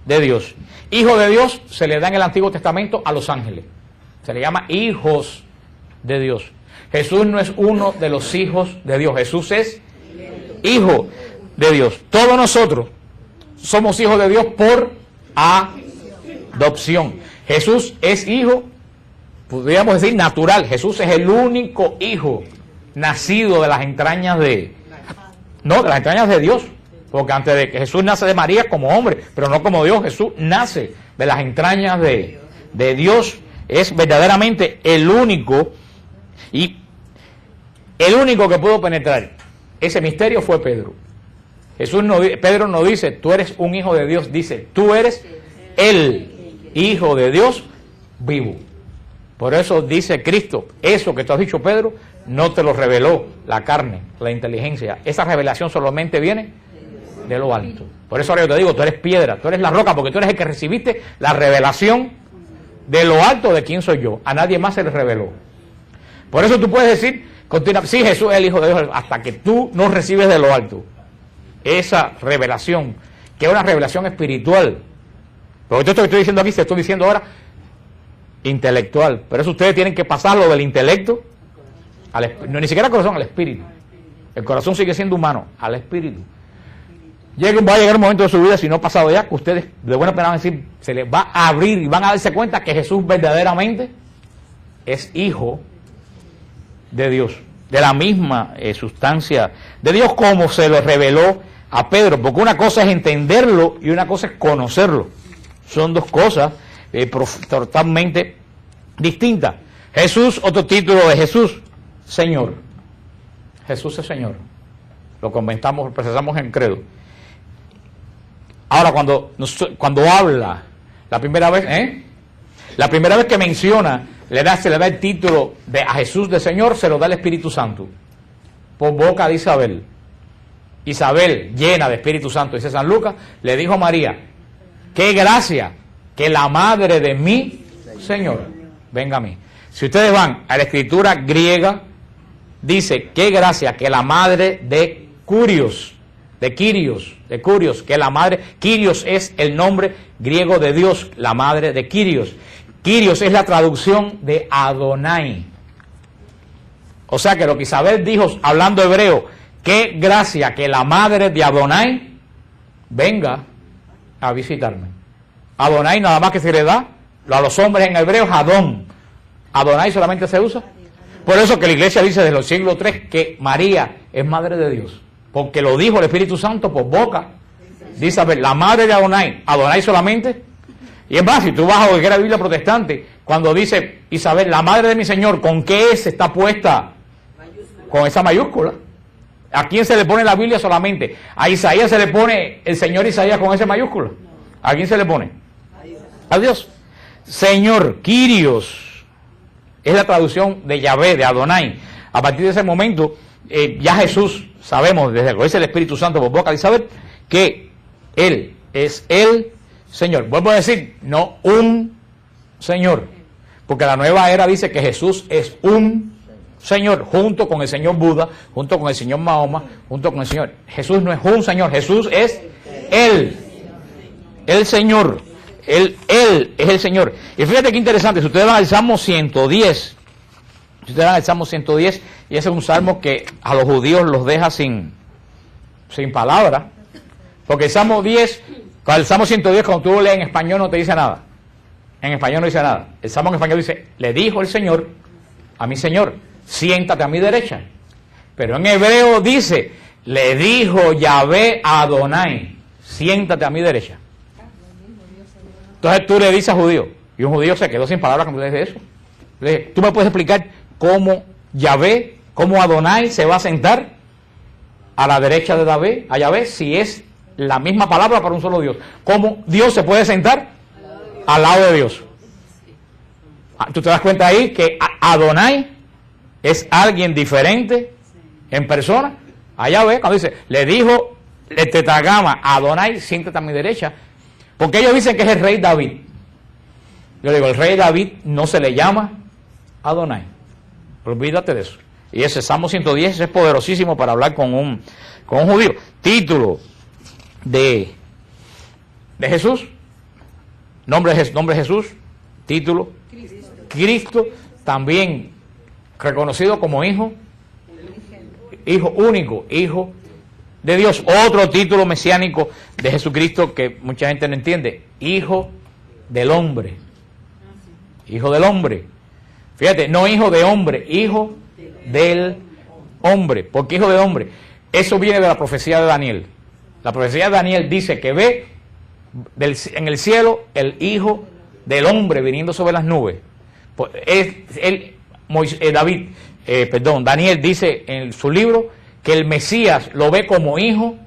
de Dios. Hijo de Dios se le da en el Antiguo Testamento a los ángeles. Se le llama hijos de Dios. Jesús no es uno de los hijos de Dios. Jesús es hijo de Dios. Todos nosotros somos hijos de Dios por adopción. Jesús es hijo, podríamos decir, natural. Jesús es el único hijo nacido de las entrañas de las entrañas de Dios. Porque antes de que Jesús nace de María como hombre, pero no como Dios, Jesús nace de las entrañas de Dios. Es verdaderamente el único, y el único que pudo penetrar ese misterio fue Pedro. Pedro no dice, tú eres un hijo de Dios, dice, tú eres el hijo de Dios vivo. Por eso dice Cristo, eso que tú has dicho, Pedro, no te lo reveló la carne, la inteligencia. Esa revelación solamente viene de lo alto. Por eso ahora yo te digo, tú eres piedra, tú eres la roca, porque tú eres el que recibiste la revelación de lo alto de quién soy yo. A nadie más se le reveló. Por eso tú puedes decir, sí, Jesús es el Hijo de Dios, hasta que tú no recibes de lo alto esa revelación, que es una revelación espiritual. Porque esto que estoy diciendo aquí, se estoy diciendo ahora intelectual. Pero eso ustedes tienen que pasarlo del intelecto no, ni siquiera al corazón, al espíritu. El corazón sigue siendo humano, al espíritu. Va a llegar un momento de su vida, si no ha pasado ya, que ustedes de buena pena van a decir, se les va a abrir y van a darse cuenta que Jesús verdaderamente es hijo de Dios, de la misma sustancia de Dios, como se lo reveló a Pedro. Porque una cosa es entenderlo y una cosa es conocerlo. Son dos cosas totalmente distintas. Jesús, otro título de Jesús, Señor. Jesús es Señor. Lo comentamos, procesamos en credo. Ahora, cuando habla, la primera vez que menciona, se le da el título a Jesús de Señor, se lo da el Espíritu Santo, por boca de Isabel. Isabel, llena de Espíritu Santo, dice San Lucas, le dijo a María, qué gracia que la madre de mi Señor venga a mí. Si ustedes van a la escritura griega, dice, qué gracia que la madre de Curios, que la madre, Kyrios es el nombre griego de Dios, la madre de Kyrios. Kyrios es la traducción de Adonai. O sea que lo que Isabel dijo, hablando hebreo, qué gracia que la madre de Adonai venga a visitarme. Adonai nada más que se le da a los hombres en hebreo es Adón. Adonai solamente se usa. Por eso que la iglesia dice desde el siglo III que María es madre de Dios. Porque lo dijo el Espíritu Santo por boca de Isabel, la madre de Adonai. Adonai solamente. Y es más, si tú vas a cualquier Biblia protestante, cuando dice Isabel, la madre de mi Señor, ¿con qué S está puesta? Con esa mayúscula. ¿A quién se le pone la Biblia solamente? A Isaías se le pone el Señor Isaías con esa mayúscula. ¿A quién se le pone? A Dios. Señor, Kyrios, es la traducción de Yahvé, de Adonai. A partir de ese momento, ya Jesús, sabemos, desde que lo dice el Espíritu Santo por boca de Isabel, que Él es el Señor. Vuelvo a decir, no un Señor, porque la nueva era dice que Jesús es un Señor, junto con el Señor Buda, junto con el Señor Mahoma, junto con el Señor. Jesús no es un Señor, Jesús es Él, el Señor. Él es el Señor. Y fíjate qué interesante, si ustedes van al Salmo 110, y ese es un salmo que a los judíos los deja sin palabras, porque el Salmo 10, el Salmo 110 cuando tú lo lees en español no te dice nada. En español no dice nada. El Salmo en español dice, le dijo el Señor a mi Señor, siéntate a mi derecha. Pero en hebreo dice, le dijo Yahvé a Adonai, siéntate a mi derecha. Entonces tú le dices a judío, y un judío se quedó sin palabras cuando le dice eso. Le dije, ¿tú me puedes explicar cómo Yahvé, cómo Adonai se va a sentar a la derecha de Yahvé, si es la misma palabra para un solo Dios? ¿Cómo Dios se puede sentar al lado de Dios? ¿Tú te das cuenta ahí que Adonai es alguien diferente en persona a Yahvé? Cuando dice, le dijo el tetragrama Adonai, siéntate a mi derecha. Porque ellos dicen que es el rey David. Yo digo, el rey David no se le llama Adonai. Olvídate de eso. Y ese Salmo 110 es poderosísimo para hablar con un judío. Título de Jesús. Nombre de Jesús. Título. Cristo. También reconocido como hijo. Hijo único. Hijo de Dios. Otro título mesiánico de Jesucristo que mucha gente no entiende. Hijo del hombre. Hijo del hombre. Fíjate, no hijo de hombre, hijo del hombre. ¿Por qué hijo de hombre? Eso viene de la profecía de Daniel. La profecía de Daniel dice que ve en el cielo el hijo del hombre viniendo sobre las nubes. Daniel dice en su libro que el Mesías lo ve como hijo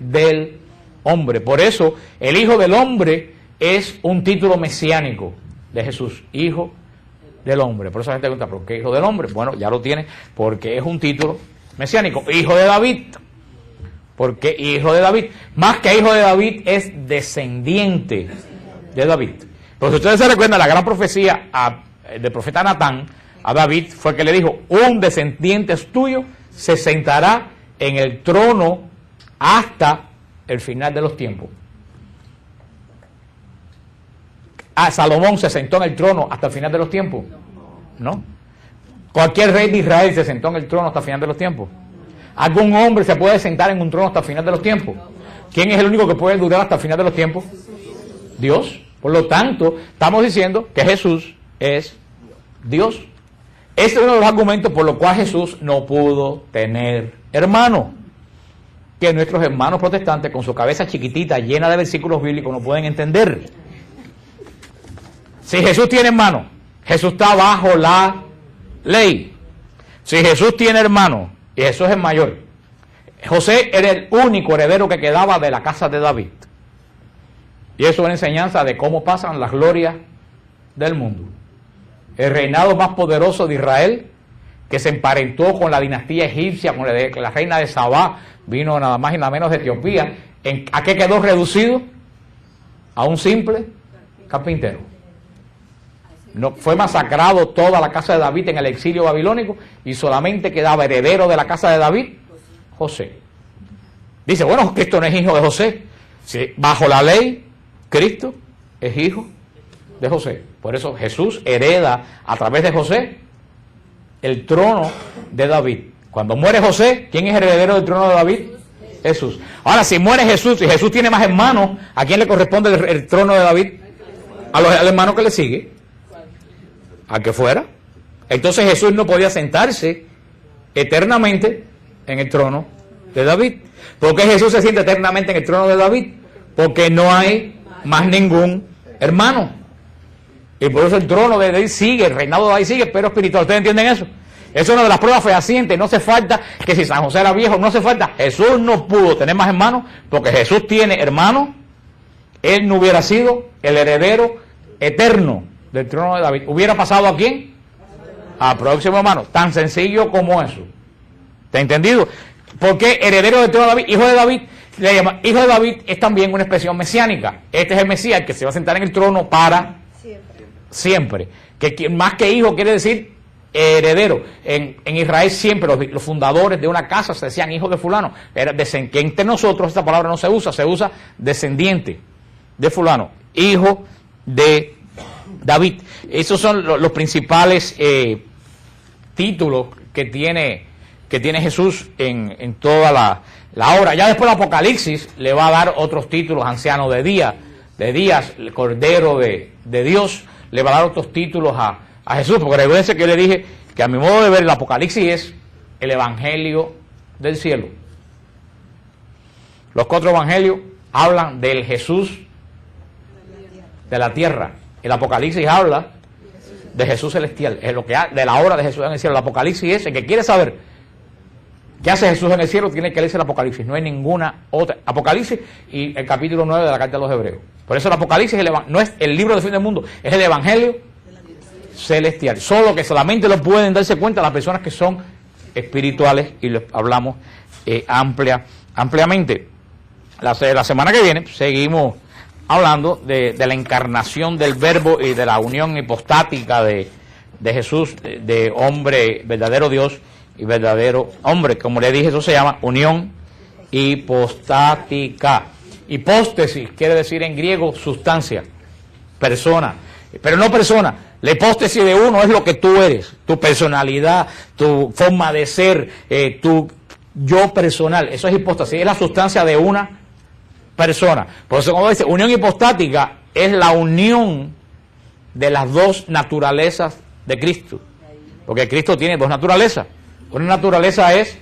del hombre. Por eso el hijo del hombre es un título mesiánico de Jesús, hijo del hombre. Por eso la gente pregunta, ¿por qué hijo del hombre? Bueno, ya lo tiene, porque es un título mesiánico. Hijo de David. ¿Por qué hijo de David? Más que hijo de David, es descendiente de David. Pero si ustedes se recuerdan, la gran profecía del profeta Natán a David fue que le dijo, un descendiente tuyo se sentará en el trono hasta el final de los tiempos. Salomón se sentó en el trono hasta el final de los tiempos. ¿No? Cualquier rey de Israel se sentó en el trono hasta el final de los tiempos. ¿Algún hombre se puede sentar en un trono hasta el final de los tiempos? ¿Quién es el único que puede durar hasta el final de los tiempos? Dios. Por lo tanto, estamos diciendo que Jesús es Dios. Este es uno de los argumentos por los cuales Jesús no pudo tener hermano. Que nuestros hermanos protestantes, con su cabeza chiquitita, llena de versículos bíblicos, no pueden entender. Si Jesús tiene hermano, Jesús está bajo la ley. Si Jesús tiene hermano y Jesús es el mayor, José era el único heredero que quedaba de la casa de David. Y eso es una enseñanza de cómo pasan las glorias del mundo. El reinado más poderoso de Israel, que se emparentó con la dinastía egipcia, con la reina de Sabá, vino nada más y nada menos de Etiopía. ¿A qué quedó reducido? A un simple carpintero. No, fue masacrado toda la casa de David en el exilio babilónico y solamente quedaba heredero de la casa de David, José. Dice, bueno, Cristo no es hijo de José. Sí, bajo la ley, Cristo es hijo de José. Por eso Jesús hereda a través de José el trono de David. Cuando muere José, ¿quién es el heredero del trono de David? Jesús. Ahora, si muere Jesús y Jesús tiene más hermanos, ¿a quién le corresponde el trono de David? Al hermano que le sigue, al que fuera. Entonces Jesús no podía sentarse eternamente en el trono de David. ¿Por qué Jesús se siente eternamente en el trono de David? Porque no hay más ningún hermano. Y por eso el trono de David sigue, el reinado de David sigue, pero espiritual. ¿Ustedes entienden eso? Eso es una de las pruebas fehacientes. No hace falta que si San José era viejo, no hace falta. Jesús no pudo tener más hermanos porque Jesús tiene hermanos. Él no hubiera sido el heredero eterno del trono de David. ¿Hubiera pasado a quién? Al próximo hermano. Tan sencillo como eso. ¿Te ha entendido? Porque heredero del trono de David, hijo de David, le llama, hijo de David es también una expresión mesiánica. Este es el Mesías, el que se va a sentar en el trono para siempre. Que más que hijo quiere decir heredero. En Israel siempre los fundadores de una casa se decían hijos de fulano. Que entre nosotros esta palabra no se usa descendiente de fulano, hijo de David. Esos son los principales títulos que tiene Jesús en toda la obra. Ya después el Apocalipsis le va a dar otros títulos: anciano de días, el Cordero de Dios. Le va a dar otros títulos a Jesús, porque recuérdense que yo le dije que a mi modo de ver el Apocalipsis es el Evangelio del cielo. Los 4 evangelios hablan del Jesús de la tierra. El Apocalipsis habla de Jesús celestial, es lo que de la obra de Jesús en el cielo. El Apocalipsis es el que quiere saber qué hace Jesús en el cielo, tiene que leerse el Apocalipsis. No hay ninguna otra. Apocalipsis y el capítulo 9 de la carta a los Hebreos. Por eso el Apocalipsis no es el libro del fin del mundo, es el Evangelio celestial. Solo que solamente lo pueden darse cuenta las personas que son espirituales, y lo hablamos ampliamente. La semana que viene seguimos hablando de la encarnación del Verbo y de la unión hipostática de Jesús, de hombre, verdadero Dios y verdadero hombre. Como le dije, eso se llama unión hipostática. Hipóstesis quiere decir en griego sustancia, persona, pero no persona. La hipóstesis de uno es lo que tú eres, tu personalidad, tu forma de ser, tu yo personal. Eso es hipóstasis, es la sustancia de una persona. Por eso, como dice, unión hipostática es la unión de las dos naturalezas de Cristo. Porque Cristo tiene dos naturalezas. Una naturaleza es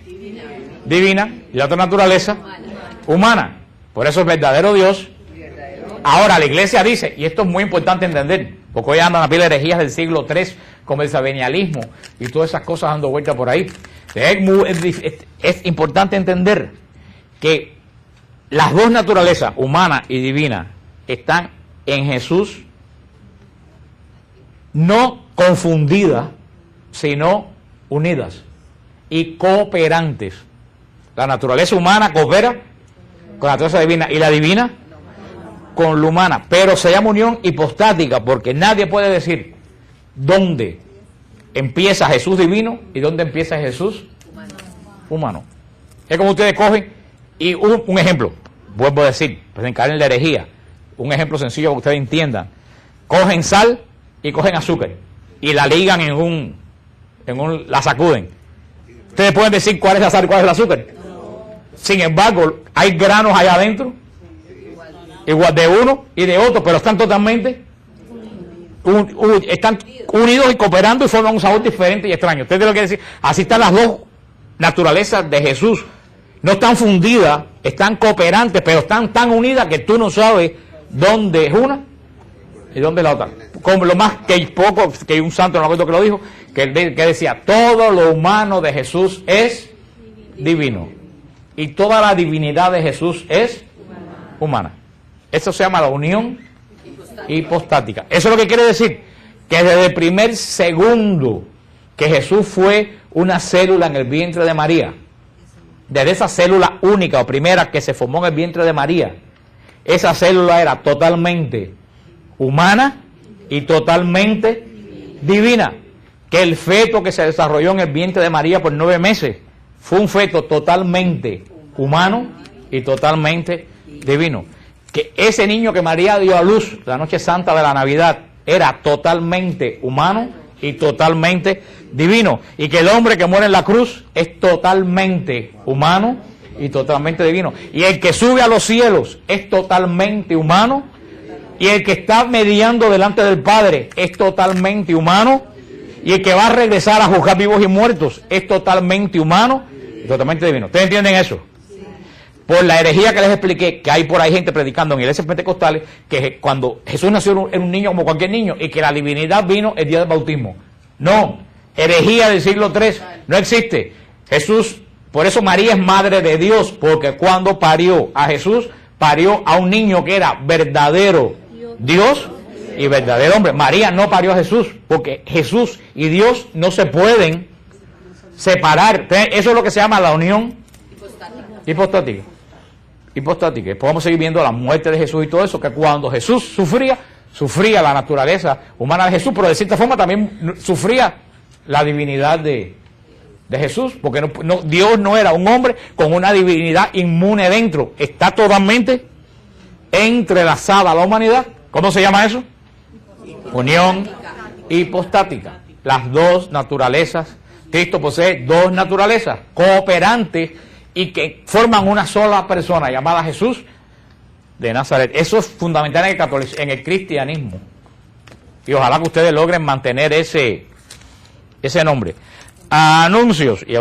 divina y la otra naturaleza humana. Por eso es verdadero Dios. Ahora la iglesia dice, y esto es muy importante entender, porque hoy andan a pila de herejías del siglo III, como el sabenialismo y todas esas cosas dando vuelta por ahí. Es importante entender que las dos naturalezas, humana y divina, están en Jesús, no confundidas, sino unidas y cooperantes. La naturaleza humana coopera con la naturaleza divina y la divina con la humana, pero se llama unión hipostática porque nadie puede decir dónde empieza Jesús divino y dónde empieza Jesús humano. Es como ustedes cogen y un ejemplo, vuelvo a decir, para encarar en la herejía, un ejemplo sencillo para que ustedes entiendan. Cogen sal y cogen azúcar y la ligan la sacuden. Ustedes pueden decir cuál es la sal y cuál es el azúcar. Sin embargo, hay granos allá adentro, igual de uno y de otro, pero están totalmente están unidos y cooperando y forman un sabor diferente y extraño. Ustedes lo que decir, así están las dos naturalezas de Jesús. No están fundidas, están cooperantes, pero están tan unidas que tú no sabes dónde es una ¿Y dónde es la otra? Como lo más que hay poco, que hay un santo, no me acuerdo que lo dijo, que decía, todo lo humano de Jesús es divino. Y toda la divinidad de Jesús es humana. Eso se llama la unión hipostática. Eso es lo que quiere decir, que desde el primer segundo que Jesús fue una célula en el vientre de María, desde esa célula única o primera que se formó en el vientre de María, esa célula era totalmente humana y totalmente divina. Que el feto que se desarrolló en el vientre de María por 9 meses fue un feto totalmente humano y totalmente divino. Que ese niño que María dio a luz la noche santa de la Navidad era totalmente humano y totalmente divino. Y que el hombre que muere en la cruz es totalmente humano y totalmente divino. Y el que sube a los cielos es totalmente humano. Y el que está mediando delante del Padre es totalmente humano. Y el que va a regresar a juzgar vivos y muertos es totalmente humano y totalmente divino. ¿Ustedes entienden eso? Por la herejía que les expliqué, que hay por ahí gente predicando en iglesias pentecostales, que cuando Jesús nació era un niño como cualquier niño, y que la divinidad vino el día del bautismo. No, herejía del siglo III, no existe. Jesús, por eso María es madre de Dios, porque cuando parió a Jesús, parió a un niño que era verdadero Dios y verdadero hombre. María no parió a Jesús, porque Jesús y Dios no se pueden separar. Eso es lo que se llama la unión hipostática. Hipostática. Después vamos a seguir viendo la muerte de Jesús y todo eso, que cuando Jesús sufría la naturaleza humana de Jesús, pero de cierta forma también sufría la divinidad de Jesús, porque Dios no era un hombre con una divinidad inmune dentro, está totalmente entrelazada a la humanidad. ¿Cómo se llama eso? Unión hipostática. Las dos naturalezas. Cristo posee dos naturalezas cooperantes y que forman una sola persona llamada Jesús de Nazaret. Eso es fundamental en el cristianismo. Y ojalá que ustedes logren mantener ese nombre. Anuncios.